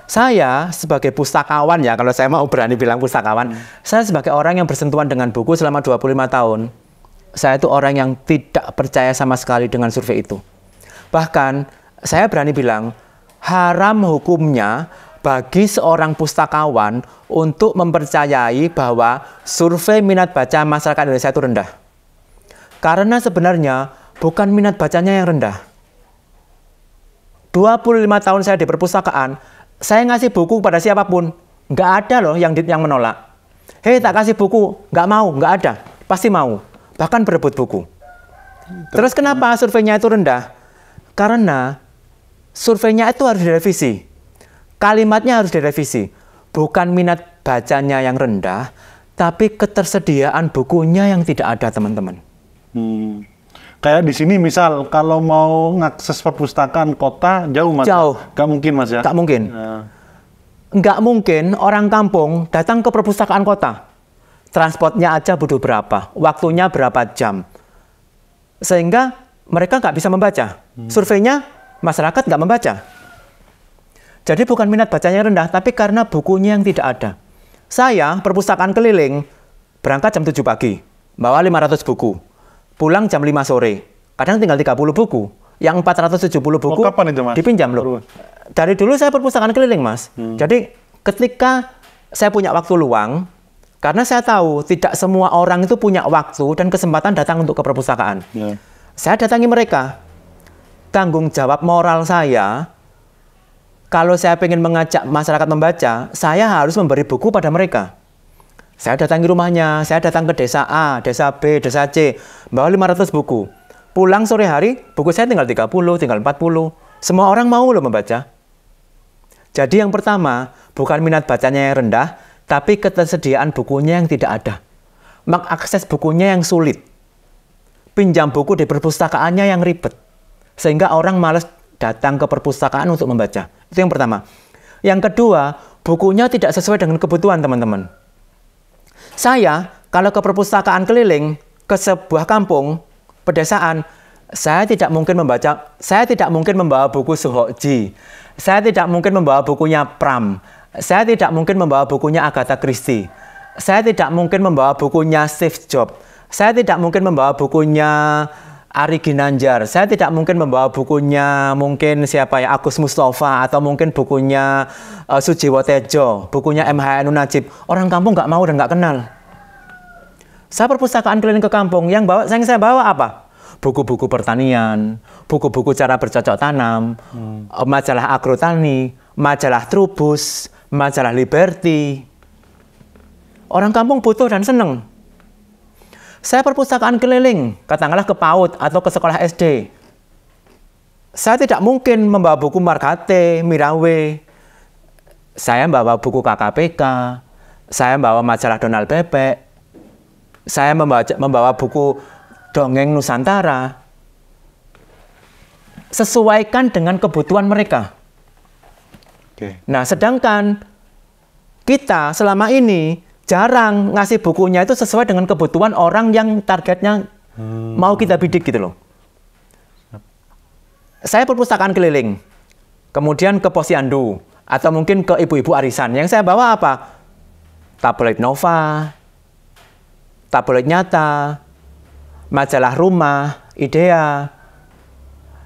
Saya sebagai pustakawan ya, kalau saya mau berani bilang pustakawan, saya sebagai orang yang bersentuhan dengan buku selama 25 tahun, saya itu orang yang tidak percaya sama sekali dengan survei itu. Bahkan, saya berani bilang, haram hukumnya bagi seorang pustakawan untuk mempercayai bahwa survei minat baca masyarakat Indonesia itu rendah. Karena sebenarnya bukan minat bacanya yang rendah. 25 tahun saya di perpustakaan, saya ngasih buku pada siapapun, nggak ada loh yang menolak. Hei, tak kasih buku, nggak mau, nggak ada, pasti mau. Bahkan berebut buku. Terus kenapa surveinya itu rendah? Karena surveinya itu harus direvisi. Kalimatnya harus direvisi. Bukan minat bacanya yang rendah, tapi ketersediaan bukunya yang tidak ada, teman-teman. Kayak di sini misal kalau mau ngakses perpustakaan kota jauh Mas. Jauh. Nggak mungkin Mas ya? Nggak mungkin. Nggak mungkin orang kampung datang ke perpustakaan kota. Transportnya aja butuh berapa, waktunya berapa jam. Sehingga mereka nggak bisa membaca. Surveinya masyarakat nggak membaca. Jadi bukan minat bacanya rendah, tapi karena bukunya yang tidak ada. Saya perpustakaan keliling, berangkat jam 7 pagi, bawa 500 buku. Pulang jam 5 sore, kadang tinggal 30 buku. Yang 470 buku kapan itu, Mas? Dipinjam loh. Dari dulu saya perpustakaan keliling, Mas. Jadi ketika saya punya waktu luang, karena saya tahu tidak semua orang itu punya waktu dan kesempatan datang untuk ke perpustakaan. Saya datangi mereka. Tanggung jawab moral saya, kalau saya ingin mengajak masyarakat membaca, saya harus memberi buku pada mereka. Saya datangi rumahnya, saya datang ke desa A, desa B, desa C, bawa 500 buku. Pulang sore hari, buku saya tinggal 30, tinggal 40. Semua orang mau loh membaca. Jadi yang pertama, bukan minat bacanya yang rendah, tapi ketersediaan bukunya yang tidak ada. Mengakses bukunya yang sulit. Pinjam buku di perpustakaannya yang ribet. Sehingga orang malas datang ke perpustakaan untuk membaca. Itu yang pertama. Yang kedua, bukunya tidak sesuai dengan kebutuhan teman-teman. Saya, kalau ke perpustakaan keliling, ke sebuah kampung, pedesaan, saya tidak mungkin membawa buku Suhoji. Saya tidak mungkin membawa bukunya Pram. Saya tidak mungkin membawa bukunya Agatha Christie. Saya tidak mungkin membawa bukunya Steve Jobs. Saya tidak mungkin membawa bukunya Ari Ginanjar. Saya tidak mungkin membawa bukunya Agus Mustafa, atau mungkin bukunya Sujiwo Tejo, bukunya M.H. Najib. Orang kampung nggak mau dan nggak kenal. Saya perpustakaan keliling ke kampung, yang saya bawa apa? Buku-buku pertanian, buku-buku cara bercocok tanam, majalah agrotani, majalah Trubus, majalah Liberty. Orang kampung butuh dan seneng. Saya perpustakaan keliling, katakanlah ke PAUD atau ke sekolah SD. Saya tidak mungkin membawa buku Margate, Mirawe. Saya membawa buku KKPK, saya membawa majalah Donald Bebek, saya membawa buku Dongeng Nusantara. Sesuaikan dengan kebutuhan mereka. Nah, sedangkan kita selama ini jarang ngasih bukunya itu sesuai dengan kebutuhan orang yang targetnya mau kita bidik gitu loh. Saya perpustakaan keliling, kemudian ke Posyandu, atau mungkin ke ibu-ibu arisan. Yang saya bawa apa? Tabloid Nova, tabloid Nyata, majalah Rumah, Idea,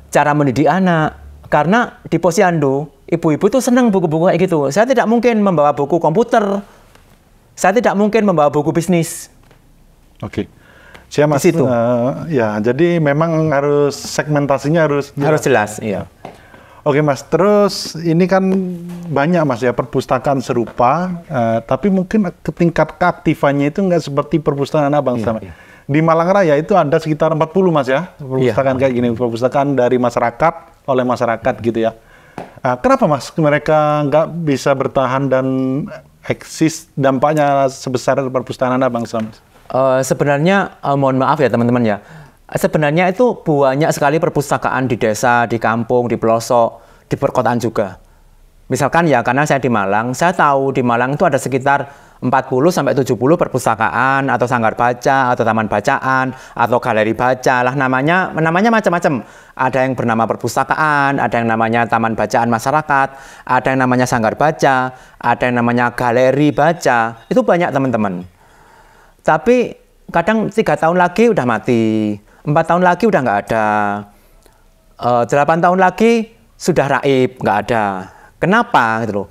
Cara Mendidik Anak. Karena di Posyandu, ibu-ibu tuh senang buku-buku kayak gitu. Saya tidak mungkin membawa buku komputer. Saya tidak mungkin membawa buku bisnis. Siap Mas. Ya, jadi memang harus segmentasinya harus jelas. Iya. Oke Mas, terus ini kan banyak Mas ya perpustakaan serupa, tapi mungkin tingkat keaktifannya itu nggak seperti perpustakaan Abang sama. Di Malang Raya itu ada sekitar 40 Mas ya, perpustakaan kayak gini, perpustakaan dari masyarakat, oleh masyarakat gitu ya. Kenapa Mas mereka nggak bisa bertahan dan eksis, dampaknya sebesar perpustakaan Abang sama? Sebenarnya, mohon maaf ya teman-teman ya, sebenarnya itu banyak sekali perpustakaan di desa, di kampung, di pelosok, di perkotaan juga. Misalkan ya, karena saya di Malang, saya tahu di Malang itu ada sekitar 40-70 perpustakaan, atau sanggar baca, atau taman bacaan, atau galeri baca, lah namanya macam-macam. Ada yang bernama perpustakaan, ada yang namanya taman bacaan masyarakat, ada yang namanya sanggar baca, ada yang namanya galeri baca. Itu banyak teman-teman. Tapi kadang 3 tahun lagi udah mati, 4 tahun lagi udah nggak ada, 8 tahun lagi sudah raib, nggak ada. Kenapa gitu loh?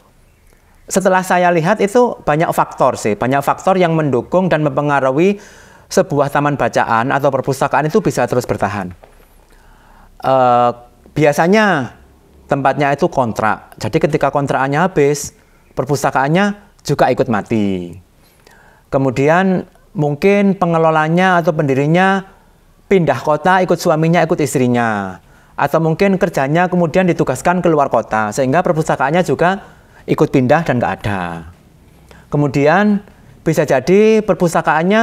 Setelah saya lihat itu banyak faktor sih, banyak faktor yang mendukung dan mempengaruhi sebuah taman bacaan atau perpustakaan itu bisa terus bertahan. Biasanya tempatnya itu kontrak, jadi ketika kontrakannya habis, perpustakaannya juga ikut mati. Kemudian mungkin pengelolanya atau pendirinya pindah kota, ikut suaminya, ikut istrinya. atau mungkin kerjanya kemudian ditugaskan ke luar kota, sehingga perpustakaannya juga ikut pindah dan nggak ada. Kemudian bisa jadi perpustakaannya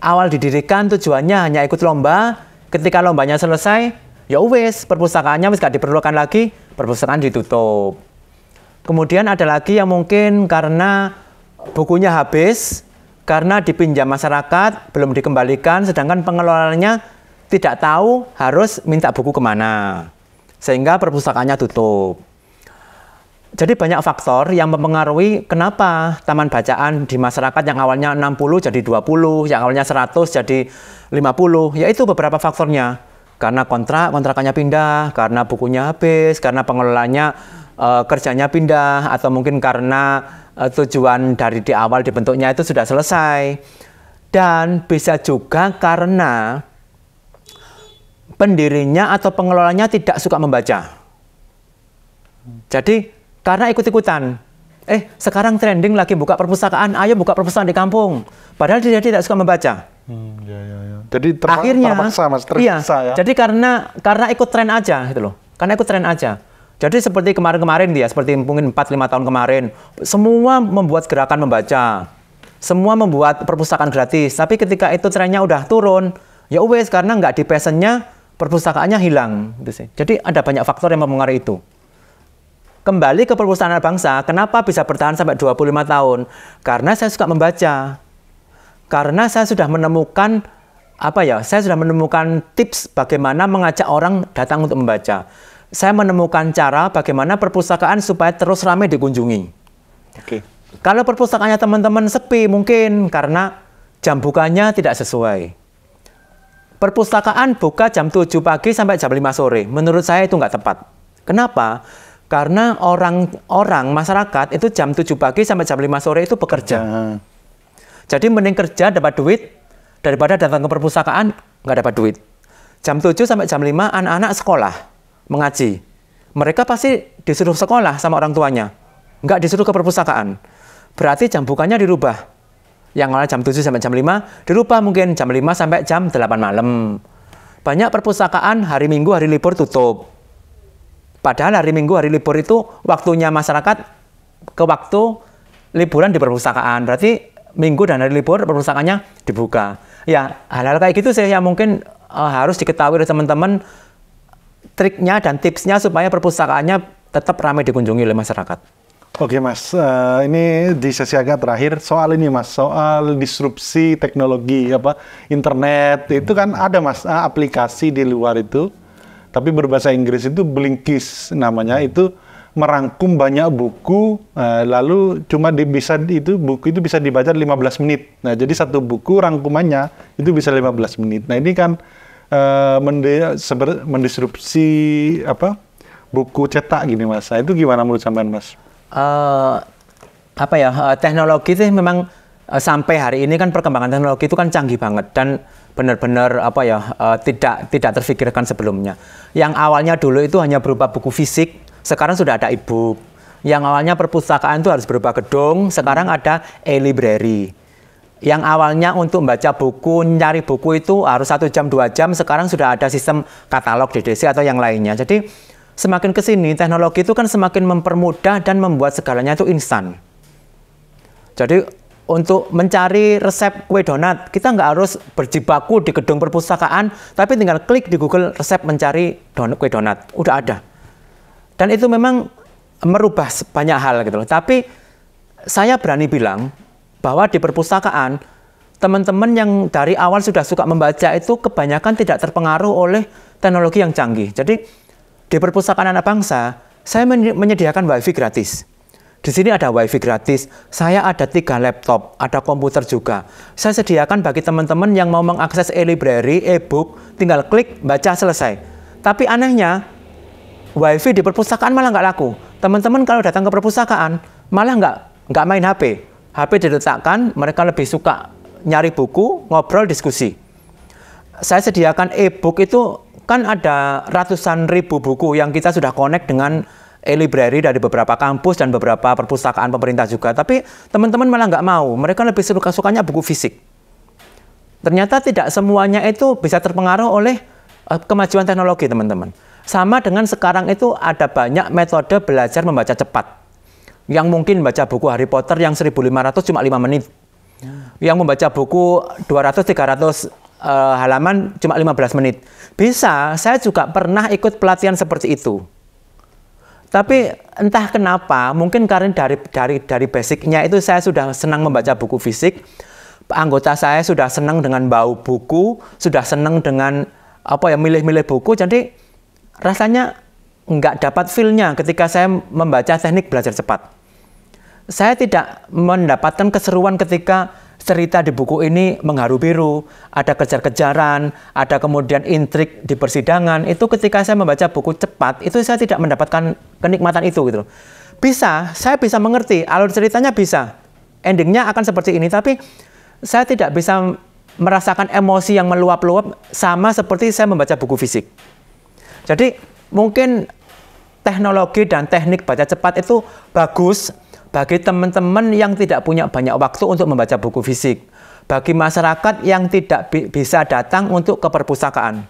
awal didirikan tujuannya hanya ikut lomba, ketika lombanya selesai, ya wes perpustakaannya wes nggak diperlukan lagi, perpustakaan ditutup. Kemudian ada lagi yang mungkin karena bukunya habis, karena dipinjam masyarakat, belum dikembalikan, sedangkan pengelolanya tidak tahu harus minta buku kemana, sehingga perpustakaannya tutup. Jadi banyak faktor yang mempengaruhi kenapa taman bacaan di masyarakat yang awalnya 60 jadi 20, yang awalnya 100 jadi 50, yaitu beberapa faktornya. Karena kontrakannya pindah, karena bukunya habis, karena pengelolanya kerjanya pindah, atau mungkin karena tujuan dari di awal dibentuknya itu sudah selesai. Dan bisa juga karena pendirinya atau pengelolanya tidak suka membaca. Jadi karena ikut-ikutan, sekarang trending lagi buka perpustakaan, ayo buka perpustakaan di kampung. Padahal dia tidak suka membaca. Jadi akhirnya, terpaksa, Mas, terpaksa ya. Jadi karena ikut tren aja gitu loh. Karena ikut tren aja. Jadi seperti kemarin-kemarin dia, seperti mungkin 4-5 tahun kemarin, semua membuat gerakan membaca. Semua membuat perpustakaan gratis. Tapi ketika itu trennya udah turun, ya wes karena nggak di passionnya, perpustakaannya hilang. Gitu sih. Jadi ada banyak faktor yang mempengaruhi itu. Kembali ke perpustakaan anak bangsa, kenapa bisa bertahan sampai 25 tahun? Karena saya suka membaca. Karena saya sudah menemukan saya sudah menemukan tips bagaimana mengajak orang datang untuk membaca. Saya menemukan cara bagaimana perpustakaan supaya terus ramai dikunjungi. Oke. Kalau perpustakaannya teman-teman sepi mungkin karena jam bukanya tidak sesuai. Perpustakaan buka jam 7 pagi sampai jam 5 sore. Menurut saya itu nggak tepat. Kenapa? Karena orang masyarakat itu jam 7 pagi sampai jam 5 sore itu bekerja. Jadi mending kerja dapat duit daripada datang ke perpustakaan nggak dapat duit. Jam 7 sampai jam 5 anak-anak sekolah mengaji. Mereka pasti disuruh sekolah sama orang tuanya. Nggak disuruh ke perpustakaan. Berarti jam bukanya dirubah. Yang awalnya jam 7 sampai jam 5 dirubah mungkin jam 5 sampai jam 8 malam. Banyak perpustakaan hari Minggu, hari libur tutup. Padahal hari Minggu, hari libur itu waktunya masyarakat ke waktu liburan di perpustakaan. Berarti Minggu dan hari libur perpustakaannya dibuka. Ya, hal-hal kayak gitu sih yang mungkin harus diketahui oleh teman-teman, triknya dan tipsnya supaya perpustakaannya tetap ramai dikunjungi oleh masyarakat. Oke Mas, ini di sesi agak terakhir soal ini Mas, soal disrupsi teknologi internet itu kan ada Mas aplikasi di luar itu, tapi berbahasa Inggris itu Blinkist namanya, itu merangkum banyak buku, lalu cuma buku itu bisa dibaca 15 menit. Nah jadi satu buku rangkumannya itu bisa 15 menit. Nah ini kan mendisrupsi buku cetak gini Mas. Nah, itu gimana menurut sampean Mas? Teknologi itu memang sampai hari ini kan perkembangan teknologi itu kan canggih banget dan benar-benar tidak terfikirkan sebelumnya. Yang awalnya dulu itu hanya berupa buku fisik, sekarang sudah ada e-book. Yang awalnya perpustakaan itu harus berupa gedung, sekarang ada e-library. Yang awalnya untuk membaca buku, nyari buku itu harus 1 jam, 2 jam, sekarang sudah ada sistem katalog DDC atau yang lainnya. Jadi semakin ke sini, teknologi itu kan semakin mempermudah dan membuat segalanya itu instan. Jadi untuk mencari resep kue donat, kita nggak harus berjibaku di gedung perpustakaan, tapi tinggal klik di Google resep mencari kue donat, udah ada. Dan itu memang merubah banyak hal gitu loh. Tapi saya berani bilang bahwa di perpustakaan, teman-teman yang dari awal sudah suka membaca itu kebanyakan tidak terpengaruh oleh teknologi yang canggih. Jadi di perpustakaan anak bangsa, saya menyediakan wifi gratis. Di sini ada wifi gratis, saya ada 3 laptop, ada komputer juga. Saya sediakan bagi teman-teman yang mau mengakses e-library, e-book, tinggal klik, baca, selesai. Tapi anehnya, wifi di perpustakaan malah nggak laku. Teman-teman kalau datang ke perpustakaan, malah nggak main HP. HP diletakkan, mereka lebih suka nyari buku, ngobrol, diskusi. Saya sediakan e-book itu, kan ada ratusan ribu buku yang kita sudah connect dengan e-library dari beberapa kampus dan beberapa perpustakaan pemerintah juga. Tapi teman-teman malah nggak mau. Mereka lebih sukanya buku fisik. Ternyata tidak semuanya itu bisa terpengaruh oleh kemajuan teknologi, teman-teman. Sama dengan sekarang itu ada banyak metode belajar membaca cepat. Yang mungkin baca buku Harry Potter yang 1500 cuma 5 menit. Yang membaca buku 200-300 halaman cuma 15 menit. Bisa, saya juga pernah ikut pelatihan seperti itu. Tapi entah kenapa, mungkin karena dari basicnya itu saya sudah senang membaca buku fisik. Anggota saya sudah senang dengan bau buku, sudah senang dengan milih-milih buku. Jadi rasanya nggak dapat feel-nya ketika saya membaca teknik belajar cepat. Saya tidak mendapatkan keseruan ketika cerita di buku ini mengharu biru, ada kejar-kejaran, ada kemudian intrik di persidangan. Itu ketika saya membaca buku cepat, itu saya tidak mendapatkan kenikmatan itu gitu. Bisa, saya bisa mengerti, alur ceritanya bisa. Endingnya akan seperti ini, tapi saya tidak bisa merasakan emosi yang meluap-luap sama seperti saya membaca buku fisik. Jadi mungkin teknologi dan teknik baca cepat itu bagus bagi teman-teman yang tidak punya banyak waktu untuk membaca buku fisik. Bagi masyarakat yang tidak bisa datang untuk ke perpustakaan.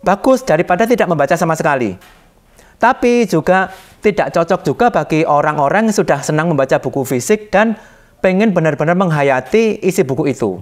Bagus daripada tidak membaca sama sekali. Tapi juga tidak cocok juga bagi orang-orang yang sudah senang membaca buku fisik dan pengen benar-benar menghayati isi buku itu.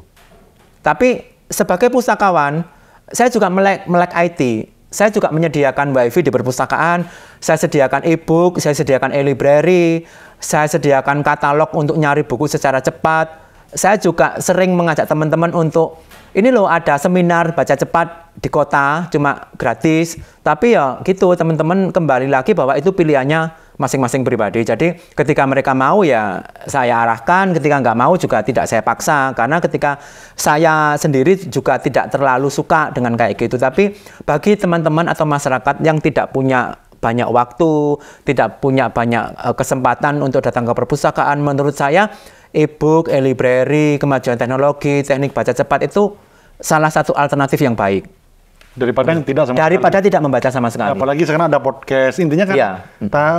Tapi sebagai pustakawan, saya juga melek IT. Saya juga menyediakan wifi di perpustakaan, saya sediakan e-book, saya sediakan e-library, saya sediakan katalog untuk nyari buku secara cepat. Saya juga sering mengajak teman-teman untuk, ini loh ada seminar baca cepat di kota, cuma gratis. Tapi ya gitu, teman-teman kembali lagi bahwa itu pilihannya masing-masing pribadi. Jadi ketika mereka mau ya saya arahkan, ketika nggak mau juga tidak saya paksa. Karena ketika saya sendiri juga tidak terlalu suka dengan kayak gitu. Tapi bagi teman-teman atau masyarakat yang tidak punya banyak waktu, tidak punya banyak kesempatan untuk datang ke perpustakaan, menurut saya e-book, e-library, kemajuan teknologi, teknik baca cepat itu salah satu alternatif yang baik. Daripada yang tidak sama Daripada sekali. tidak membaca sama sekali. Apalagi sekarang ada podcast. Intinya kan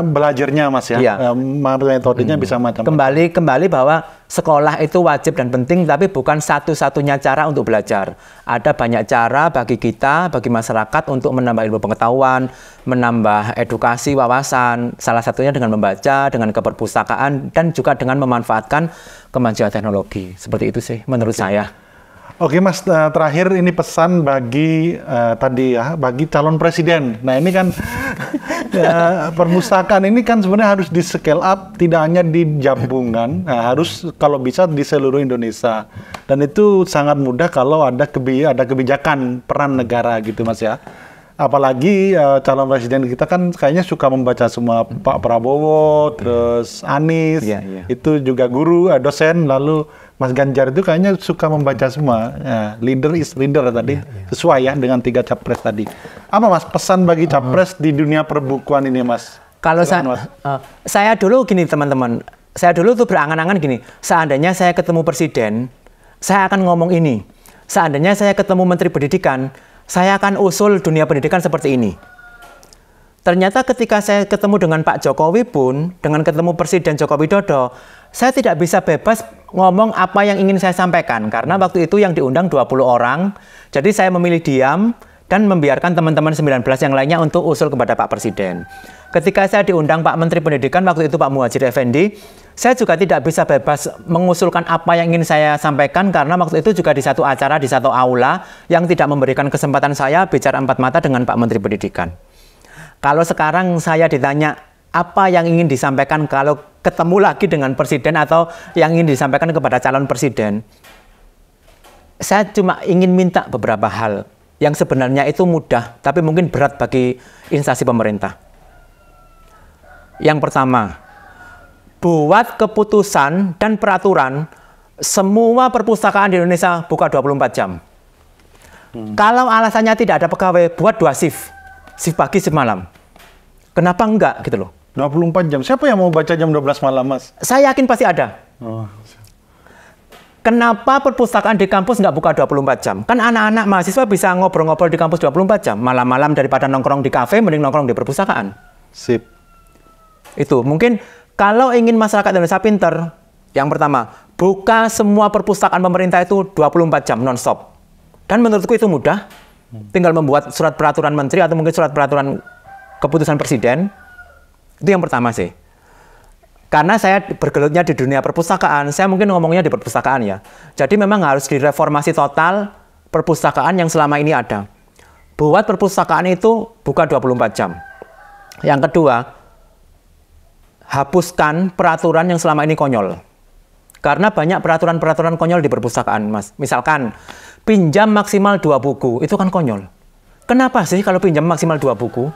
belajarnya Mas ya. Metodenya bisa macam-macam. Kembali bahwa sekolah itu wajib dan penting, tapi bukan satu-satunya cara untuk belajar. Ada banyak cara bagi kita, bagi masyarakat untuk menambah ilmu pengetahuan, menambah edukasi, wawasan. Salah satunya dengan membaca, dengan keperpustakaan, dan juga dengan memanfaatkan kemajuan teknologi. Seperti itu sih menurut saya. Oke Mas, terakhir ini pesan bagi bagi calon presiden. Nah ini kan perpustakaan ini kan sebenarnya harus di scale up, tidak hanya di Jabungan, harus kalau bisa di seluruh Indonesia. Dan itu sangat mudah kalau ada kebijakan peran negara gitu Mas ya. Apalagi calon presiden kita kan kayaknya suka membaca semua Pak Prabowo, terus Anies, itu juga guru, dosen, lalu Mas Ganjar itu kayaknya suka membaca semua. Leader is leader tadi, sesuai ya dengan 3 capres tadi. Apa Mas pesan bagi capres di dunia perbukuan ini Mas? Kalau saya dulu gini teman-teman, saya dulu tuh berangan-angan gini, seandainya saya ketemu presiden, saya akan ngomong ini. Seandainya saya ketemu menteri pendidikan, saya akan usul dunia pendidikan seperti ini. Ternyata ketika saya ketemu dengan Pak Jokowi pun, dengan ketemu Presiden Joko Widodo, saya tidak bisa bebas ngomong apa yang ingin saya sampaikan. Karena waktu itu yang diundang 20 orang, jadi saya memilih diam dan membiarkan teman-teman 19 yang lainnya untuk usul kepada Pak Presiden. Ketika saya diundang Pak Menteri Pendidikan, waktu itu Pak Muhadjir Effendi, saya juga tidak bisa bebas mengusulkan apa yang ingin saya sampaikan karena waktu itu juga di satu acara, di satu aula yang tidak memberikan kesempatan saya bicara 4 mata dengan Pak Menteri Pendidikan. Kalau sekarang saya ditanya apa yang ingin disampaikan kalau ketemu lagi dengan presiden atau yang ingin disampaikan kepada calon presiden, saya cuma ingin minta beberapa hal yang sebenarnya itu mudah, tapi mungkin berat bagi instansi pemerintah. Yang pertama, buat keputusan dan peraturan semua perpustakaan di Indonesia buka 24 jam. Kalau alasannya tidak ada pegawai, buat 2 shift pagi, shift malam. Kenapa enggak gitu loh? 24 jam. Siapa yang mau baca jam 12 malam, Mas? Saya yakin pasti ada. Kenapa perpustakaan di kampus nggak buka 24 jam? Kan anak-anak mahasiswa bisa ngobrol-ngobrol di kampus 24 jam. Malam-malam daripada nongkrong di kafe, mending nongkrong di perpustakaan. Sip. Itu mungkin kalau ingin masyarakat Indonesia pinter, yang pertama, buka semua perpustakaan pemerintah itu 24 jam non-stop. Dan menurutku itu mudah. Tinggal membuat surat peraturan menteri atau mungkin surat peraturan keputusan presiden. Itu yang pertama sih. Karena saya bergelutnya di dunia perpustakaan, saya mungkin ngomongnya di perpustakaan ya. Jadi memang harus direformasi total perpustakaan yang selama ini ada. Buat perpustakaan itu buka 24 jam. Yang kedua, hapuskan peraturan yang selama ini konyol. Karena banyak peraturan-peraturan konyol di perpustakaan, Mas. Misalkan, pinjam maksimal 2 buku, itu kan konyol. Kenapa sih kalau pinjam maksimal 2 buku?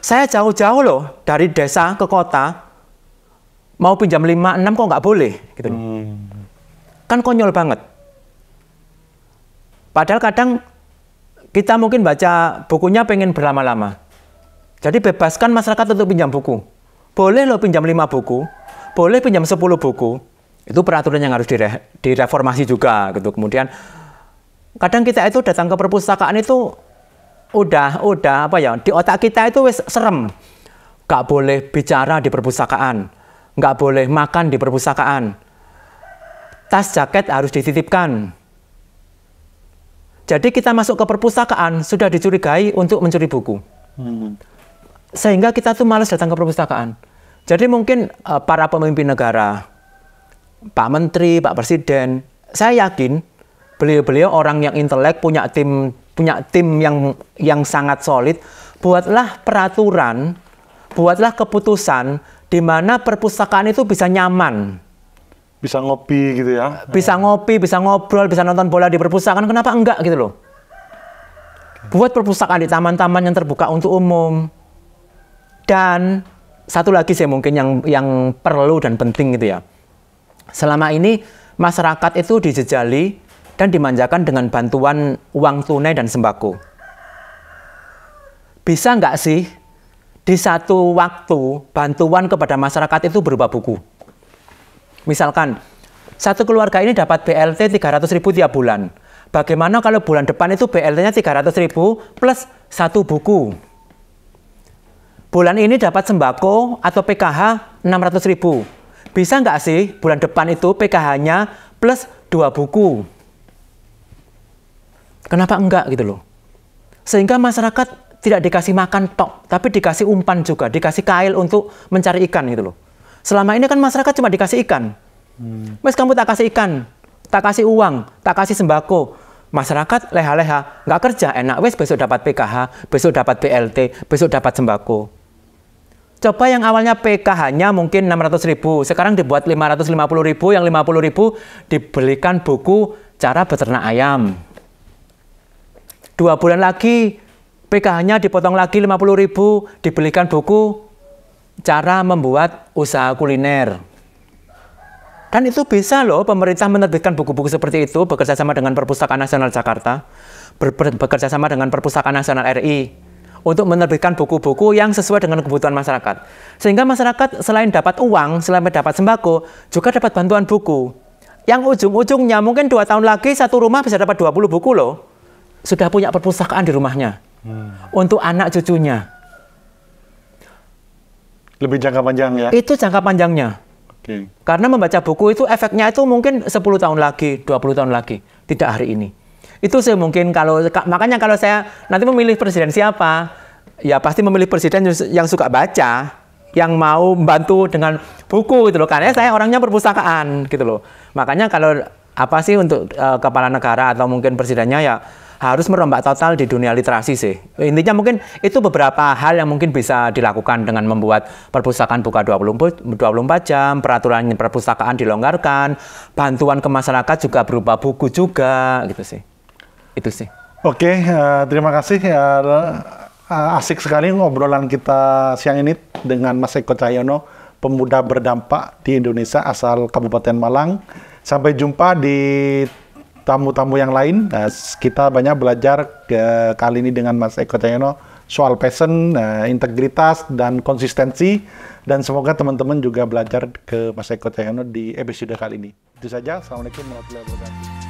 Saya jauh-jauh loh, dari desa ke kota, mau pinjam 5-6 kok nggak boleh? Gitu. Kan konyol banget. Padahal kadang kita mungkin baca bukunya pengen berlama-lama. Jadi bebaskan masyarakat untuk pinjam buku. Boleh loh pinjam 5 buku, boleh pinjam 10 buku. Itu peraturan yang harus direformasi juga gitu. Kemudian kadang kita itu datang ke perpustakaan itu udah apa ya, di otak kita itu wis serem. Nggak boleh bicara di perpustakaan, nggak boleh makan di perpustakaan. Tas jaket harus dititipkan. Jadi kita masuk ke perpustakaan sudah dicurigai untuk mencuri buku. Sehingga kita tuh malas datang ke perpustakaan. Jadi mungkin para pemimpin negara, Pak Menteri, Pak Presiden, saya yakin beliau-beliau orang yang intelek, punya tim yang sangat solid. Buatlah peraturan, buatlah keputusan di mana perpustakaan itu bisa nyaman. Bisa ngopi gitu ya. Bisa ngopi, bisa ngobrol, bisa nonton bola di perpustakaan, kenapa enggak gitu loh. Buat perpustakaan di taman-taman yang terbuka untuk umum. Dan satu lagi sih mungkin yang perlu dan penting gitu ya. Selama ini masyarakat itu dijejali dan dimanjakan dengan bantuan uang tunai dan sembako. Bisa nggak sih di satu waktu bantuan kepada masyarakat itu berupa buku? Misalkan, satu keluarga ini dapat BLT 300.000 tiap bulan. Bagaimana kalau bulan depan itu BLT-nya 300.000 plus 1 buku? Bulan ini dapat sembako atau PKH 600.000. Bisa nggak sih bulan depan itu PKH-nya plus 2 buku? Kenapa enggak gitu loh? Sehingga masyarakat tidak dikasih makan tok, tapi dikasih umpan juga, dikasih kail untuk mencari ikan gitu loh. Selama ini kan masyarakat cuma dikasih ikan. Mas kamu tak kasih ikan, tak kasih uang, tak kasih sembako. Masyarakat leha-leha, nggak kerja, enak wes besok dapat PKH, besok dapat BLT, besok dapat sembako. Coba yang awalnya PKH-nya mungkin 600.000, sekarang dibuat 550.000, yang 50.000 dibelikan buku cara beternak ayam. 2 bulan lagi PKH-nya dipotong lagi 50.000, dibelikan buku cara membuat usaha kuliner. Dan itu bisa loh pemerintah menerbitkan buku-buku seperti itu bekerja sama dengan Perpustakaan Nasional Jakarta, bekerja sama dengan Perpustakaan Nasional RI untuk menerbitkan buku-buku yang sesuai dengan kebutuhan masyarakat. Sehingga masyarakat selain dapat uang, selain dapat sembako, juga dapat bantuan buku. Yang ujung-ujungnya mungkin 2 tahun lagi satu rumah bisa dapat 20 buku loh. Sudah punya perpustakaan di rumahnya. Untuk anak cucunya. Lebih jangka panjang ya? Itu jangka panjangnya. Okay. Karena membaca buku itu efeknya itu mungkin 10 tahun lagi, 20 tahun lagi. Tidak hari ini. Itu sih mungkin makanya kalau saya nanti memilih presiden siapa, ya pasti memilih presiden yang suka baca, yang mau membantu dengan buku gitu loh. Karena saya orangnya perpustakaan gitu loh. Makanya kalau apa sih untuk kepala negara atau mungkin presidennya ya harus merombak total di dunia literasi sih. Intinya mungkin itu beberapa hal yang mungkin bisa dilakukan dengan membuat perpustakaan buka 24 jam, peraturan perpustakaan dilonggarkan, bantuan ke masyarakat juga berupa buku juga gitu sih. Itu sih. Oke, terima kasih. Asik sekali ngobrolan kita siang ini dengan Mas Eko Cahyono, pemuda berdampak di Indonesia asal Kabupaten Malang. Sampai jumpa di tamu-tamu yang lain. Kita banyak belajar kali ini dengan Mas Eko Cahyono soal passion, integritas, dan konsistensi. Dan semoga teman-teman juga belajar ke Mas Eko Cahyono di episode kali ini. Itu saja. Assalamualaikum warahmatullahi wabarakatuh.